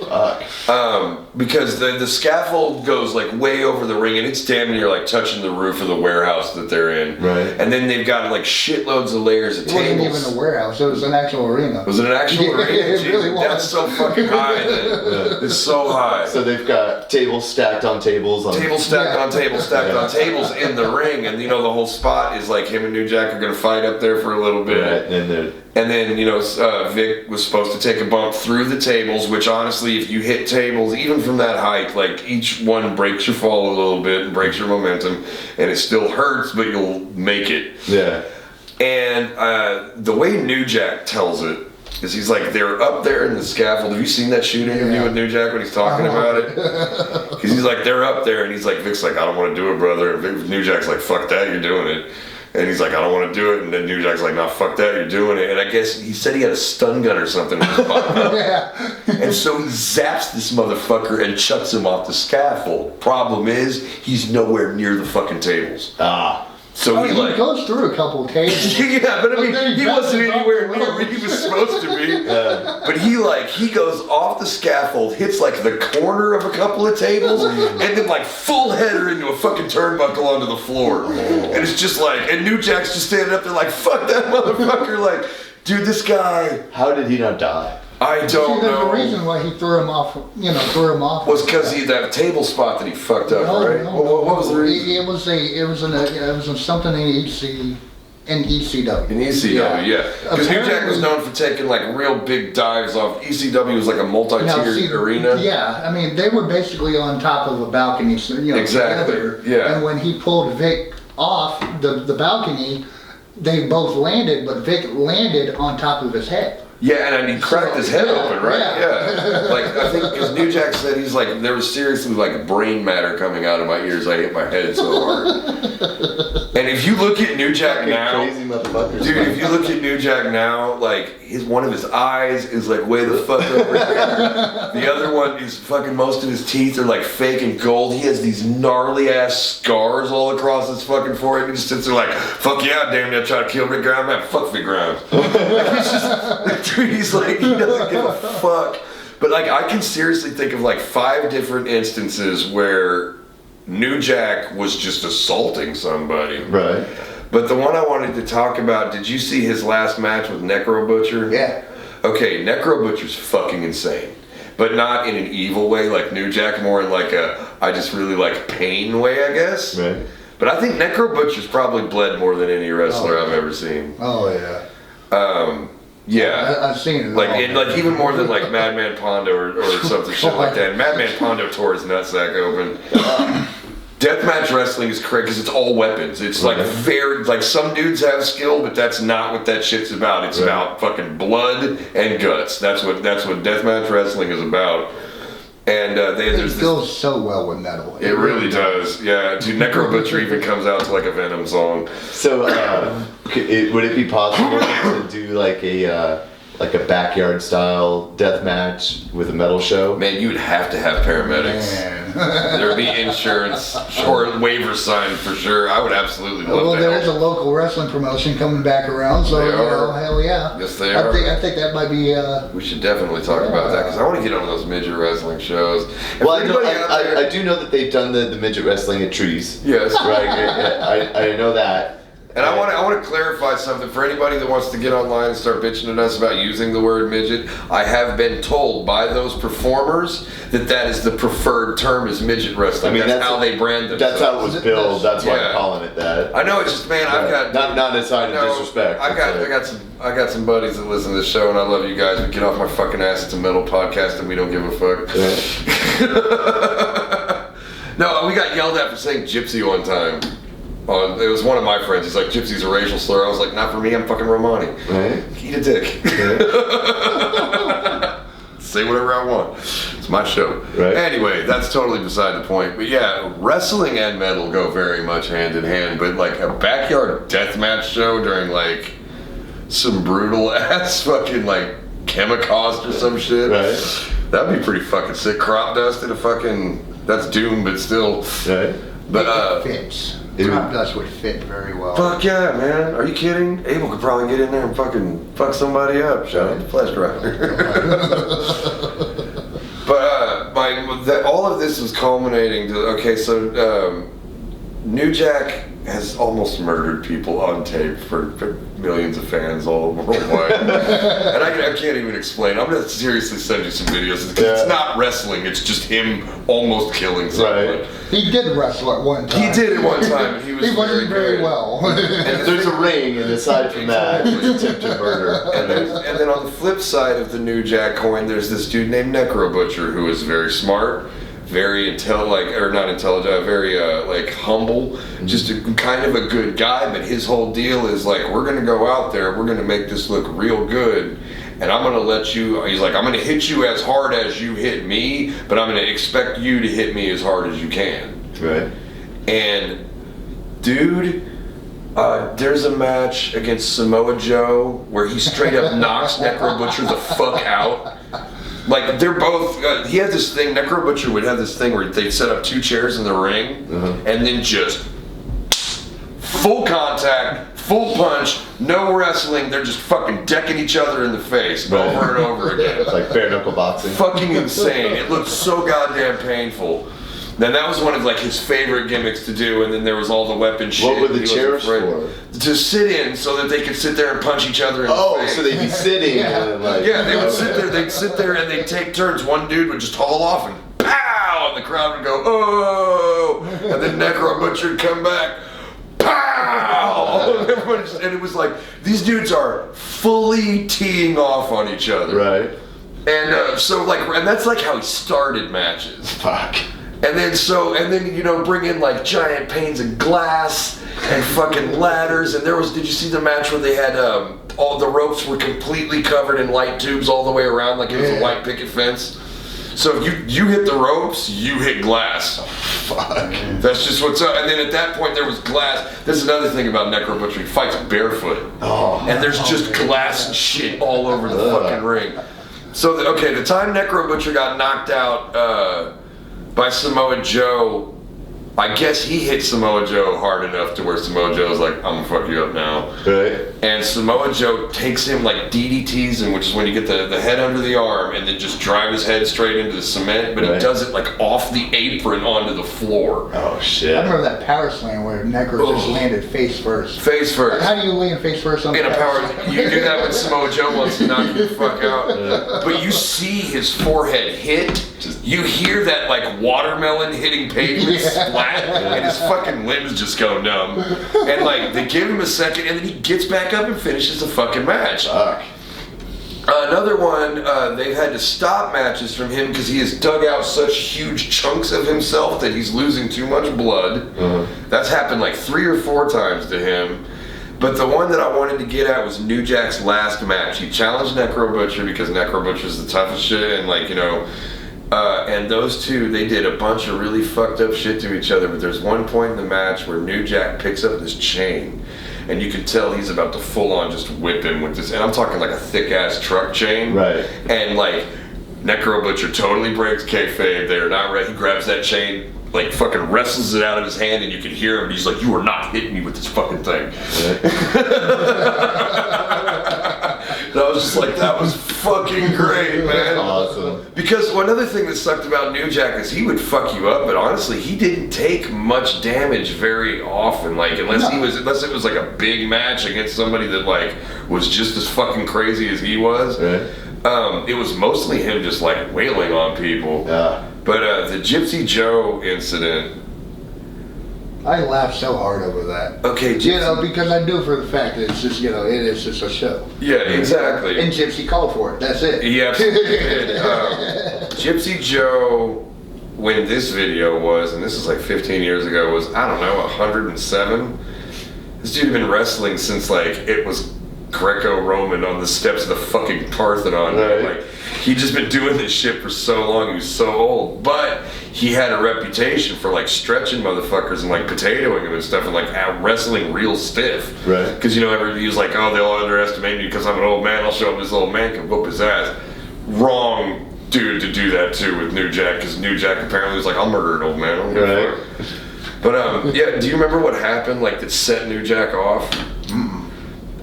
Because the scaffold goes like way over the ring, and it's damn near like touching the roof of the warehouse that they're in. Right. And then they've got like shitloads of layers of It wasn't tables. even a warehouse, it was an actual arena. Was it an actual arena? It Jeez, really was. That's so fucking high. It's so high. So they've got tables stacked on tables. Tables stacked on tables stacked on tables in the ring, and the whole spot is like him and New Jack are gonna fight up there for a little bit. Right, And then Vic was supposed to take a bump through the tables, which honestly, if you hit tables even from that height, like each one breaks your fall a little bit and breaks your momentum, and it still hurts, but you'll make it. Yeah. And the way New Jack tells it is he's like, they're up there in the scaffold. Have you seen that shoot interview with New Jack when he's talking about it? Because he's like, they're up there, and he's like, Vic's like, I don't want to do it, brother. And New Jack's like, fuck that, you're doing it. And he's like, I don't want to do it. And then New Jack's like, nah, fuck that, you're doing it. And I guess he said he had a stun gun or something in his pocket. And so he zaps this motherfucker and chucks him off the scaffold. Problem is, he's nowhere near the fucking tables. So he goes through a couple of tables. Yeah, but I mean, he wasn't anywhere near where he was supposed to be. But he goes off the scaffold, hits like the corner of a couple of tables, and then like full header into a fucking turnbuckle onto the floor. And it's just like, and New Jack's just standing up there like, fuck that motherfucker. Like, dude, this guy. How did he not die? I don't know. There's a reason why he threw him off. Was because he that table spot that he fucked up, right? What was the reason? It was something in ECW. In ECW, yeah. Because New Jack was known for taking like real big dives off. ECW was like a multi-tiered arena. Yeah, I mean they were basically on top of a balcony, exactly. Together. Yeah. And when he pulled Vic off the balcony, they both landed, but Vic landed on top of his head. Yeah, and he cracked his head open, right? Yeah. Like, I think, because New Jack said he's like, there was seriously like brain matter coming out of my ears. I hit my head so hard. And if you look at New Jack now, crazy motherfuckers. dude, if you look at New Jack now, like, one of his eyes is like way the fuck over here. The other one is fucking, most of his teeth are like fake and gold. He has these gnarly ass scars all across his fucking forehead. He just sits there like, fuck yeah, damn near try to kill Rick Grimes, man, fuck Rick Grimes. It's just, dude, he's like, he doesn't give a fuck. But like, I can seriously think of like 5 different instances where New Jack was just assaulting somebody. Right. But the one I wanted to talk about, did you see his last match with Necro Butcher? Yeah. Okay, Necro Butcher's fucking insane. But not in an evil way like New Jack, more in like a, I just really like pain way, I guess. Right. But I think Necro Butcher's probably bled more than any wrestler I've ever seen. Oh yeah. Yeah. I've seen it. Like, even more than like Madman Pondo or something shit like that. Madman Pondo tore his nutsack open. Deathmatch wrestling is crazy because it's all weapons. It's like some dudes have skill, but that's not what that shit's about. It's about fucking blood and guts. That's what deathmatch wrestling is about. And it goes so well with metal. It really does. Yeah, dude, Necro Butcher even comes out to like a Venom song. So, would it be possible to do like a backyard style death match with a metal show? Man, you would have to have paramedics. There would be insurance or waiver signed for sure. I would absolutely love that. Well, there's a local wrestling promotion coming back around, so hell yeah. Yes, they are. I think that might be. We should definitely talk about that because I want to get on those midget wrestling shows. Well, I do know that they've done the midget wrestling at Trees. Yes. Right. I know that. And I want to clarify something for anybody that wants to get online and start bitching at us about using the word midget. I have been told by those performers that is the preferred term is midget wrestling. I mean, that's how they brand themselves. That's how it was billed. That's why I'm calling it that. I know, it's just, man, I've got not a sign of disrespect. I got some buddies that listen to the show, and I love you guys. We get off my fucking ass. It's a metal podcast, and we don't give a fuck. Yeah. No, we got yelled at for saying gypsy one time. It was one of my friends. He's like, Gypsy's a racial slur. I was like, not for me. I'm fucking Romani. Right. Eat a dick. Right. Say whatever I want. It's my show. Right. Anyway, that's totally beside the point. But yeah, wrestling and metal go very much hand in hand. But like a backyard deathmatch show during like some brutal ass fucking like Chemicost or some shit. Right. That'd be pretty fucking sick. Crop dust in a fucking, that's Doom, but still. Right. But it fits. it Crop would- dust would fit very well. fuck yeah, man. Are you kidding? Abel could probably get in there and fucking fuck somebody up. Shout out to Flash Driver. But all of this was culminating to, okay, so New Jack has almost murdered people on tape for millions of fans all worldwide. And I can't even explain. I'm going to seriously send you some videos. Because it's not wrestling, it's just him almost killing someone. Right. He did wrestle at one time. He did it one time, and he was He wasn't very good. well. And there's a ring, and aside from that, there's attempted murder. And then on the flip side of the New Jack coin, there's this dude named Necro Butcher who is very smart, very very humble, just a kind of a good guy. But his whole deal is like, we're gonna go out there, we're gonna make this look real good, and I'm gonna let you. He's like, I'm gonna hit you as hard as you hit me, but I'm gonna expect you to hit me as hard as you can. Right. And dude, there's a match against Samoa Joe where he straight up knocks Necro Butcher the fuck out. Like, they're both, he had this thing, Necro Butcher would have this thing where they'd set up 2 chairs in the ring, and then just full contact, full punch, no wrestling, they're just fucking decking each other in the face over and over again. It's like bare knuckle boxing. Fucking insane. It looked so goddamn painful. Then that was one of like his favorite gimmicks to do, and then there was all the weapon shit. What were the He wasn't chairs afraid for? To sit in so that they could sit there and punch each other in the face. So they'd be sitting and like... Yeah, they would sit there, they'd sit there and they'd take turns. One dude would just haul off and pow! And the crowd would go, oh! And then Necro Butcher would come back, pow! And it was like, these dudes are fully teeing off on each other. Right. And and that's like how he started matches. Fuck. And then bring in like giant panes of glass and fucking ladders. And did you see the match where they had all the ropes were completely covered in light tubes all the way around, like it was a white picket fence? So if you hit the ropes, you hit glass. Fuck. That's just what's up. And then at that point there was glass. There's another thing about Necro Butcher. He fights barefoot. And there's just glass and shit all over the fucking ring. So, the time Necro Butcher got knocked out by Samoa Joe, I guess he hit Samoa Joe hard enough to where Samoa Joe's like, I'm gonna fuck you up now. Right. And Samoa Joe takes him like DDTs him, which is when you get the head under the arm and then just drive his head straight into the cement, but he does it like off the apron onto the floor. Oh shit. I remember that power slam where Necro just landed face first. Face first. How do you land face first on In a a power, you do that when Samoa Joe wants to knock you the fuck out. But you see his forehead hit. You hear that like watermelon hitting pavement splat, and his fucking limbs just go numb. And like they give him a second, and then he gets back up and finishes the fucking match. Fuck. Another one, they've had to stop matches from him because he has dug out such huge chunks of himself that he's losing too much blood. That's happened like 3 or 4 times to him. But the one that I wanted to get at was New Jack's last match. He challenged Necro Butcher because Necro Butcher's the toughest shit, and like, and those two, they did a bunch of really fucked up shit to each other. But there's one point in the match where New Jack picks up this chain, and you can tell he's about to full on just whip him with this, and I'm talking like a thick ass truck chain. Right. And like, Necro Butcher totally breaks kayfabe. They're not ready. He grabs that chain, like fucking wrestles it out of his hand, and you can hear him. He's like, "You are not hitting me with this fucking thing." And I was just like, that was fucking great, man. Awesome. Because another thing that sucked about New Jack is he would fuck you up, but honestly, he didn't take much damage very often. Like, unless it was like a big match against somebody that like was just as fucking crazy as he was. Right. It was mostly him just like wailing on people. Yeah. But the Gypsy Joe incident. I laughed so hard over that. Okay, Gypsy. Because I knew for the fact that it's just, it is just a show. Yeah, exactly. And Gypsy called for it. That's it. He absolutely did. Gypsy Joe when this video was, and this is like 15 years ago, was, I don't know, 107. This dude had been wrestling since like it was Greco-Roman on the steps of the fucking Parthenon. Right. Like, he'd just been doing this shit for so long, he was so old. But he had a reputation for like stretching motherfuckers and like potatoing them and stuff and like wrestling real stiff. Right. Because, you know, he was like, oh, they'll underestimate me because I'm an old man, I'll show him this old man can whoop his ass. Wrong dude to do that too with New Jack, because New Jack apparently was like, I'll murder an old man. I don't give a fuck. But yeah, do you remember what happened like that set New Jack off?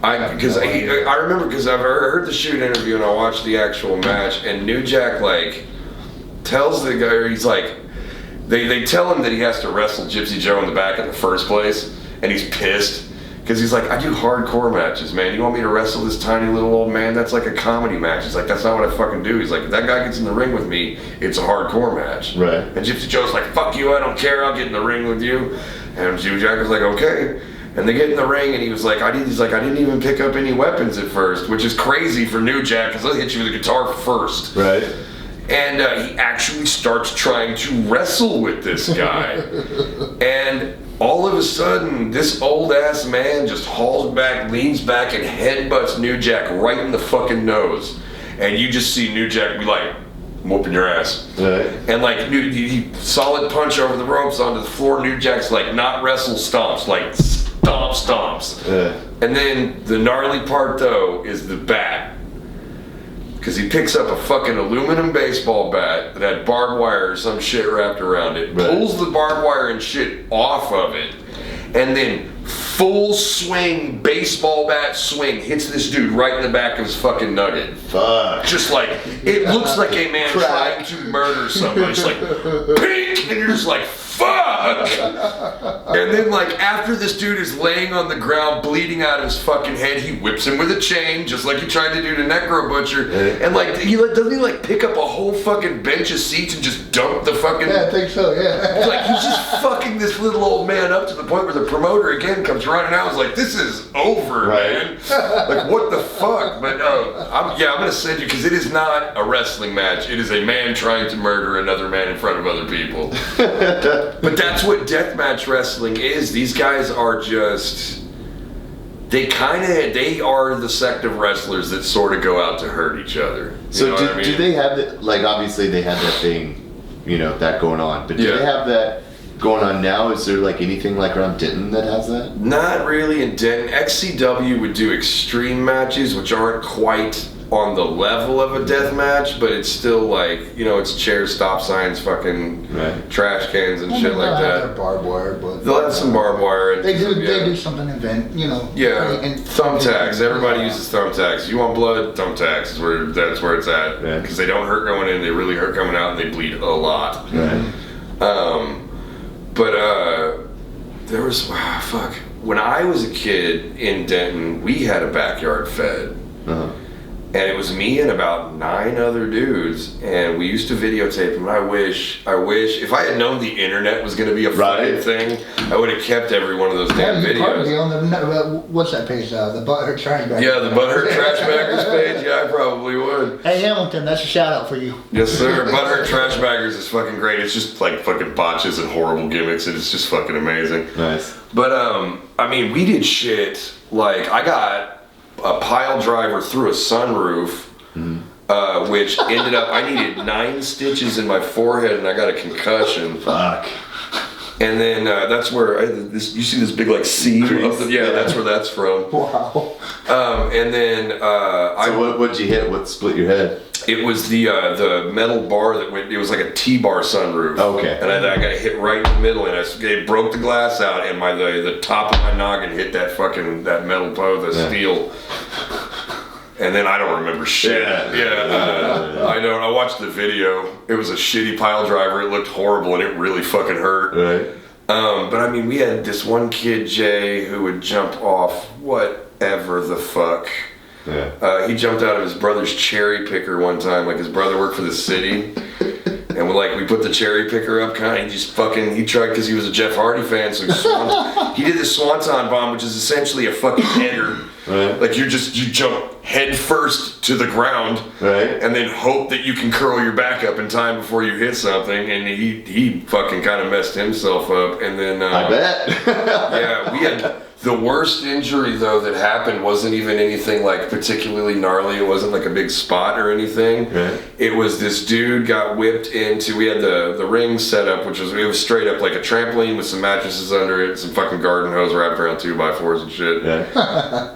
I remember because I've heard the shoot interview and I watched the actual match, and New Jack like tells the guy, or he's like, they tell him that he has to wrestle Gypsy Joe in the back in the first place, and he's pissed because he's like, I do hardcore matches, man. You want me to wrestle this tiny little old man? That's like a comedy match. He's like, that's not what I fucking do. He's like, if that guy gets in the ring with me, it's a hardcore match. Right. And Gypsy Joe's like, fuck you, I don't care. I'll get in the ring with you. And New Jack was like, okay. And they get in the ring, and he was like, I didn't even pick up any weapons at first, which is crazy for New Jack, because they'll hit you with a guitar first. Right. And he actually starts trying to wrestle with this guy. And all of a sudden, this old-ass man just hauls back, leans back, and headbutts New Jack right in the fucking nose. And you just see New Jack be like, I'm whooping your ass. Right. And like, he solid punch over the ropes onto the floor. New Jack's like, not wrestle stomps, like stomps. Yeah. And then the gnarly part though is the bat. Because he picks up a fucking aluminum baseball bat that had barbed wire or some shit wrapped around it, Right. pulls the barbed wire and shit off of it, and then full swing, baseball bat swing, hits this dude right in the back of his fucking nugget. Fuck. Just like, it looks like a man trying to murder somebody. It's like, pink! And you're just like, fuck! And then like, after this dude is laying on the ground, bleeding out of his fucking head, he whips him with a chain, just like he tried to do to Necro Butcher. And like, doesn't he like pick up a whole fucking bench of seats and just dump the fucking... Yeah, I think so, yeah. Like, he's just fucking this little old man up to the point where the promoter again comes running out. I was like, this is over, man. Like, what the fuck? But I'm gonna send you, because it is not a wrestling match. It is a man trying to murder another man in front of other people. But that's what deathmatch wrestling is. These guys are just... They are the sect of wrestlers that sort of go out to hurt each other. So know what I mean? do they have that, like, obviously they have that thing, you know, that going on, but do Yeah. they have that going on now? Is there like anything like around Denton that has that? Not really in Denton. XCW would do extreme matches, which aren't quite on the level of a death match, but it's still like, you know, it's chairs, stop signs, fucking trash cans and shit like They'll have that. barbed wire, but They'll have some barbed wire. And they do. yeah. They do something invent, you know. Yeah, and thumbtacks. Everybody uses thumbtacks. You want blood? Thumbtacks is that's where it's at. Yeah. Because they don't hurt going in, they really hurt coming out, and they bleed a lot. Right. But there was when I was a kid in Denton, we had a backyard fed. Uh-huh. And it was me and about 9 other dudes, and we used to videotape them. And I wish, if I had known the internet was going to be a fucking thing, I would have kept every one of those damn You'd probably be videos. on the, what's that page? The Butthurt Trash Bag. Yeah, the Butthurt Trash Baggers page. Yeah, I probably would. Hey Hamilton, that's a shout out for you. Yes, sir. Butthurt Trash Baggers is fucking great. It's just like fucking botches and horrible gimmicks, and it's just fucking amazing. Nice. But I mean, we did shit like I got a pile driver through a sunroof, which ended up I needed 9 stitches in my forehead and I got a concussion. Fuck. And then that's where you see this big like seam of the, that's where that's from. Wow. And then So what'd you hit? What split your head? it was the metal bar that went. It was like a T-bar sunroof. Okay. And I got hit right in the middle, and it broke the glass out, and the top of my noggin hit that metal post, steel. And then I don't remember shit. I don't. I watched the video. It was a shitty pile driver. It looked horrible, and it really fucking hurt. Right. But I mean, we had this one kid, Jay, who would jump off whatever the fuck. Yeah. He jumped out of his brother's cherry picker one time. Like, his brother worked for the city. And we put the cherry picker up, kind of. He tried, because he was a Jeff Hardy fan, so he did the Swanton bomb, which is essentially a fucking header. Right. Like, you jump head first to the ground, Right. and then hope that you can curl your back up in time before you hit something. And he fucking kind of messed himself up. And then I bet. yeah, we had the worst injury though that happened wasn't even anything like particularly gnarly. It wasn't like a big spot or anything. Right. It was this dude got whipped into. We had the ring set up, which was it was straight up like a trampoline with some mattresses under it, some fucking garden hose wrapped around 2x4s and shit. Yeah.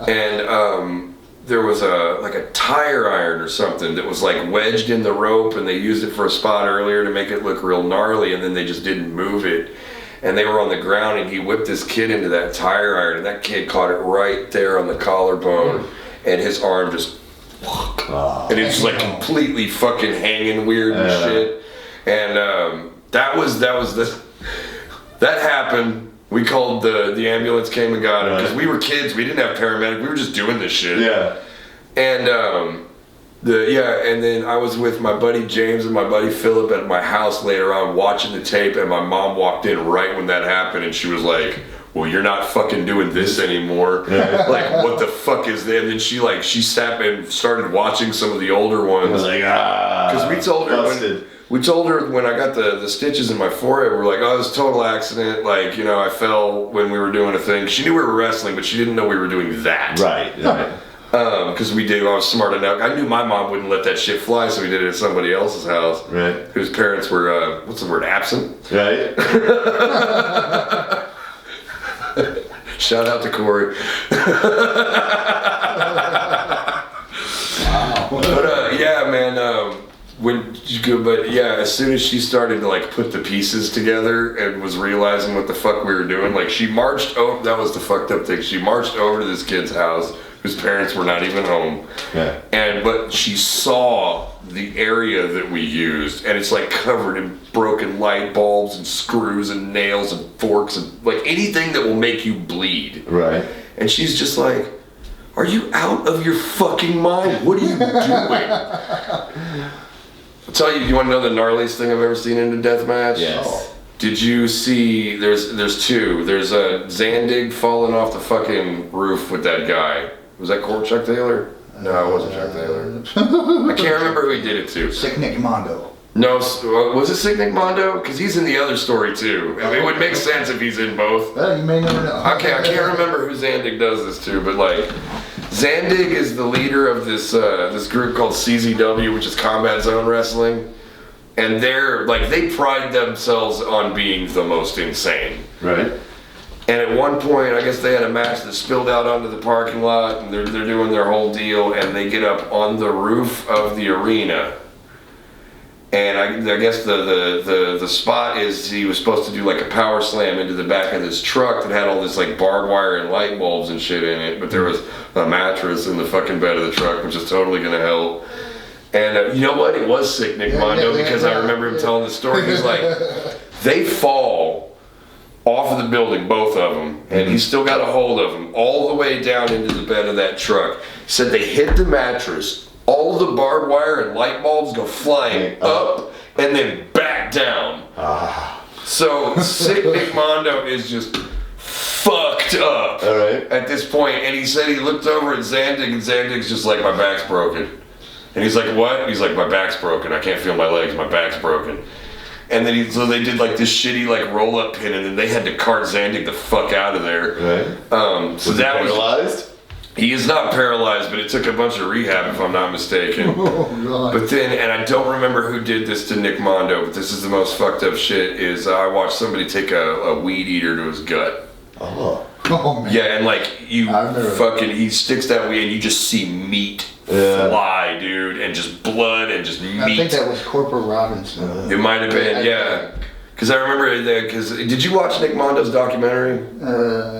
And there was a tire iron or something that was like wedged in the rope, and they used it for a spot earlier to make it look real gnarly, and then they just didn't move it. And they were on the ground, and he whipped this kid into that tire iron, and that kid caught it right there on the collarbone, and his arm just, and it's like completely fucking hanging weird and shit. And that happened. We called the ambulance came and got him because we were kids. We didn't have paramedic. We were just doing this shit. Yeah. And and then I was with my buddy James and my buddy Philip at my house later on watching the tape, and my mom walked in right when that happened, and she was like, well, you're not fucking doing this anymore. Like, what the fuck is that? And then she sat and started watching some of the older ones. I was like, because we told her busted. we told her when I got the stitches in my forehead, we were like, oh, it was a total accident. Like, I fell when we were doing a thing. She knew we were wrestling, but she didn't know we were doing that. Right. Because I was smart enough. I knew my mom wouldn't let that shit fly, so we did it at somebody else's house. Right. Whose parents were, what's the word, absent? Right. Shout out to Corey. Wow. But yeah, man, as soon as she started to like put the pieces together and was realizing what the fuck we were doing, like she marched over, that was the fucked up thing, she marched over to this kid's house whose parents were not even home. Yeah. But she saw the area that we used, and it's like covered in broken light bulbs and screws and nails and forks and like anything that will make you bleed. Right. And she's just like, are you out of your fucking mind? What are you doing? I'll tell you, you want to know the gnarliest thing I've ever seen in a death match? Yes. Did you see, there's two. There's a Zandig falling off the fucking roof with that guy. Was that Chuck Taylor? No, it wasn't Chuck Taylor. I can't remember who he did it to. Sick Nick Mondo. No, was it Sick Nick Mondo? Because he's in the other story too. It would make sense if he's in both. Well, you may never know. Okay, I can't remember who Zandig does this to, but like, Zandig is the leader of this group called CZW, which is Combat Zone Wrestling, and they're like they pride themselves on being the most insane. Right. And at one point, I guess they had a match that spilled out onto the parking lot, and they're doing their whole deal, and they get up on the roof of the arena. And I guess the spot is he was supposed to do like a power slam into the back of this truck that had all this like barbed wire and light bulbs and shit in it, but there was a mattress in the fucking bed of the truck, which is totally gonna help. And you know what? It was Sick Nick Mondo because I remember him telling the story. He's like, they fall off of the building, both of them, and he still got a hold of them all the way down into the bed of that truck. He said they hit the mattress, all the barbed wire and light bulbs go flying up and then back down. So Sick Nick Mondo is just fucked up at this point, and he said he looked over at Zandig, and Zandig's just like, my back's broken. And he's like, what? He's like, my back's broken. I can't feel my legs. My back's broken. And then so they did like this shitty like roll up pin, and then they had to cart Zandig the fuck out of there. Right. So Was that he paralyzed? He is not paralyzed, but it took a bunch of rehab if I'm not mistaken. Oh, God. But then, and I don't remember who did this to Nick Mondo, but this is the most fucked up shit, is I watched somebody take a weed eater to his gut. Oh. Oh, man. Yeah, and like he sticks that weed and you just see meat fly, dude, and just blood and just meat. I think that was Corporal Robinson. It might have been, yeah. Because I remember that, did you watch Nick Mondo's documentary?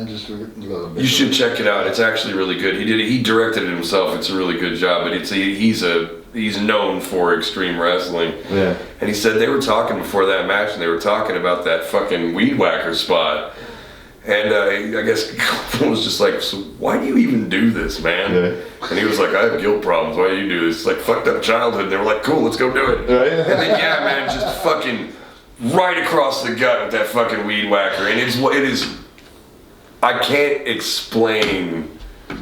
Just a little bit. You should check it out. It's actually really good. He directed it himself. It's a really good job. But he's known for extreme wrestling. Yeah. And he said they were talking before that match, and they were talking about that fucking weed whacker spot. And I guess Coven was just like, so why do you even do this, man? Yeah. And he was like, I have guilt problems. Why do you do this? It's like fucked up childhood. And they were like, cool, let's go do it. Right. And then yeah, man, just fucking right across the gut with that fucking weed whacker. And it is. I can't explain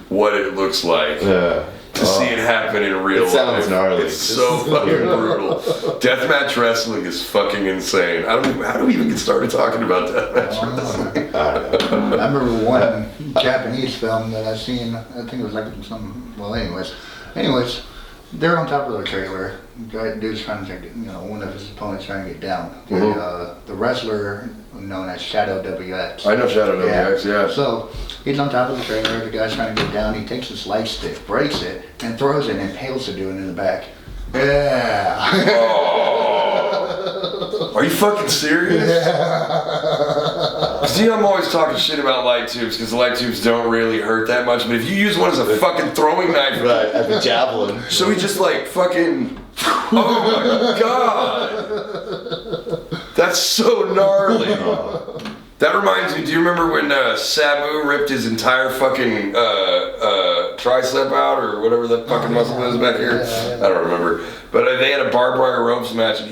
what it looks like. Yeah. to see it happen in real life. It sounds gnarly. It's so fucking brutal. Deathmatch wrestling is fucking insane. How do we even get started talking about deathmatch wrestling? I remember one Japanese film that I seen. I think it was like some. Well, anyways, they're on top of the trailer. The dude's trying to, one of his opponents trying to get down. The wrestler known as Shadow WX. I know Shadow WX, yeah. So he's on top of the trailer. The guy's trying to get down. He takes his light stick, breaks it, and throws it and impales the dude in the back. Yeah. Oh. Are you fucking serious? See, I'm always talking shit about light tubes because the light tubes don't really hurt that much. But if you use one as a fucking throwing knife, Right, as a javelin. So he just like fucking. Oh my god. That's so gnarly. That reminds me, do you remember when Sabu ripped his entire fucking tricep out or whatever that fucking muscle is back here? I don't remember. But they had a barbed wire ropes match and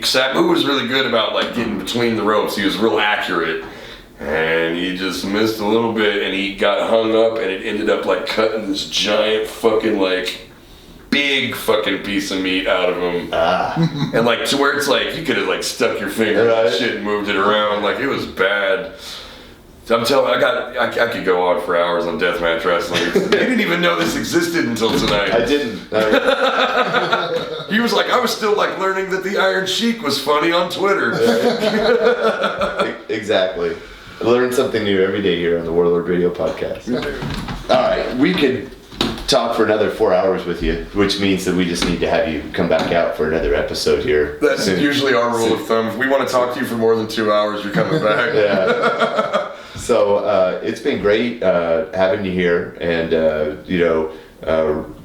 Sabu was really good about like getting between the ropes. He was real accurate. And he just missed a little bit and he got hung up and it ended up like cutting this giant fucking like big fucking piece of meat out of him. And like to where it's like you could have like stuck your finger in that shit and moved it around. Like it was bad. I'm telling you, I could go on for hours on deathmatch wrestling. They didn't even know this existed until tonight. I didn't. He was like, I was still like learning that the Iron Sheik was funny on Twitter. Exactly. I learn something new every day here on the Warlord Radio Podcast. All right, we could talk for another 4 hours with you, which means that we just need to have you come back out for another episode here. That's soon. Usually our rule of thumb. If we want to talk to you for more than 2 hours, you're coming back. Yeah. So it's been great having you here, and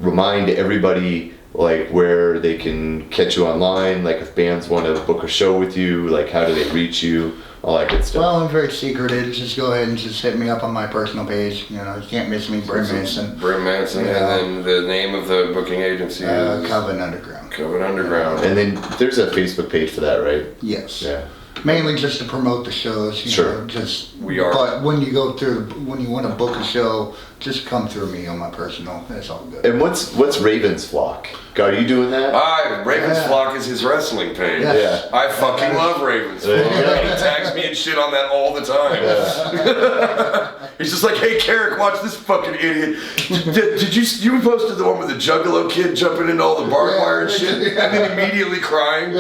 remind everybody like where they can catch you online, like if bands want to book a show with you, like how do they reach you, all that good stuff. Well, I'm very secretive. Just go ahead and just hit me up on my personal page. You can't miss me, Brim Manson. Brim Manson, Yeah. and then the name of the booking agency is Coven Underground. Coven Underground. And then there's a Facebook page for that, right? Yes. Yeah. Mainly just to promote the shows. Sure. We are. But when you go through, when you want to book a show, just come through me on my personal. That's all good. And what's Raven's Flock? Are you doing that? Raven's Yeah. Flock is his wrestling page. Yes. Yeah. I fucking love Raven's Flock. Yeah. He tags me and shit on that all the time. He's just like, hey, Carrick, watch this fucking idiot. Did you posted the one with the Juggalo kid jumping into all the barbed wire and shit, and then immediately crying?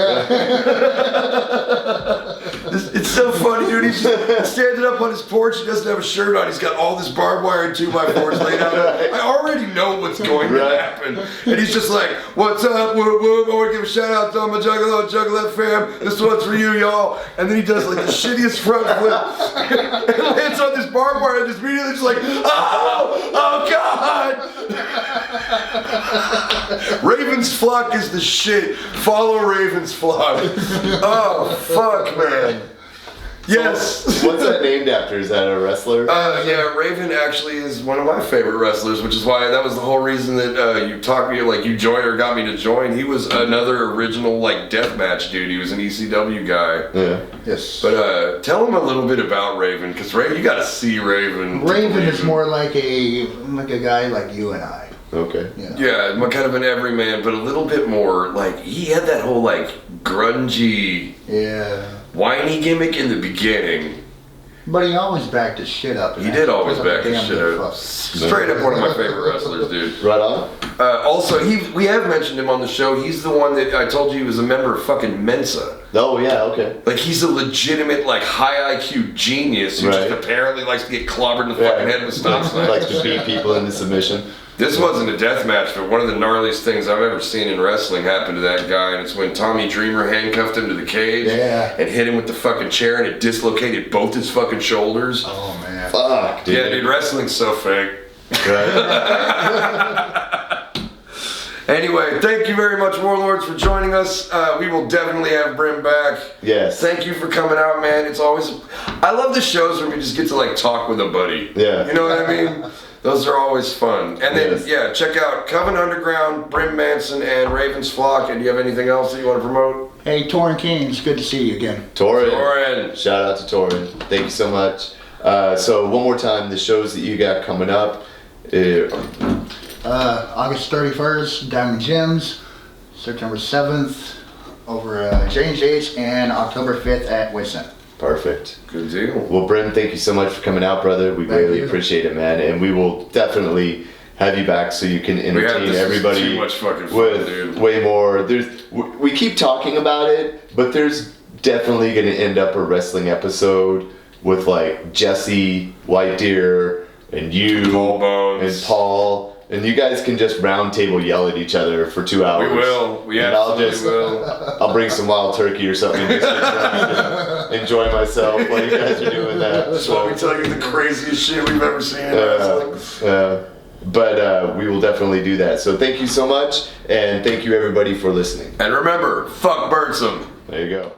It's so funny, dude. He's just standing up on his porch. He doesn't have a shirt on. He's got all this barbed wire and 2x4s laid out. I already know what's going to happen. And he's just like, what's up? Whoop, whoop. I want to give a shout out to all my Juggalo fam. This one's for you, y'all. And then he does like the shittiest front flip. And lands on this barbed wire and just immediately just like, oh God. Raven's Flock is the shit. Follow Raven's Flock. Oh, fuck, man. Yes. So, what's that named after? Is that a wrestler? Yeah, Raven actually is one of my favorite wrestlers, which is why that was the whole reason that you talked me, like you joined or got me to join. He was another original like deathmatch dude. He was an ECW guy. Yeah. Yes. But tell him a little bit about Raven, because you got to see Raven. Raven is more like a guy like you and I. Okay. Yeah, kind of an everyman, but a little bit more like he had that whole like grungy, whiny gimmick in the beginning. But he always backed his shit up. He did always back his damn shit good up. fuck. Straight up one of my favorite wrestlers, dude. Right on. Also, we have mentioned him on the show. He's the one that I told you he was a member of fucking Mensa. Oh yeah, okay. Like he's a legitimate like high IQ genius who just apparently likes to get clobbered in the fucking head with a stop sign. Likes to beat people into submission. This wasn't a death match, but one of the gnarliest things I've ever seen in wrestling happened to that guy, and it's when Tommy Dreamer handcuffed him to the cage and hit him with the fucking chair, and it dislocated both his fucking shoulders. Oh man. Fuck, dude. Yeah, dude, wrestling's so fake. Right. Anyway, thank you very much, Warlords, for joining us. We will definitely have Brim back. Yes. Thank you for coming out, man. It's always... I love the shows where we just get to, like, talk with a buddy. Yeah. You know what I mean? Those are always fun. And then, check out Coven Underground, Brim Manson, and Raven's Flock. And do you have anything else that you want to promote? Hey, Torrin King, it's good to see you again. Torrin. Shout out to Torrin. Thank you so much. So one more time, the shows that you got coming up. August 31st, Diamond Gyms. September 7th, over J&J's, and October 5th at Whitson. Perfect. Good deal. Well, Brim, thank you so much for coming out, brother. We greatly appreciate it, man. And we will definitely have you back so you can entertain everybody too much fucking fun, with dude. way more. We keep talking about it, but there's definitely going to end up a wrestling episode with like Jesse, White Deer, and you, Paul Bones. and Paul. And you guys can just round table yell at each other for 2 hours. We will. We and absolutely will. I'll bring some wild turkey or something just to enjoy myself while you guys are doing that. That's why we tell you the craziest shit we've ever seen in wrestling. But we will definitely do that. So thank you so much, and thank you everybody for listening. And remember, fuck Birdsome. There you go.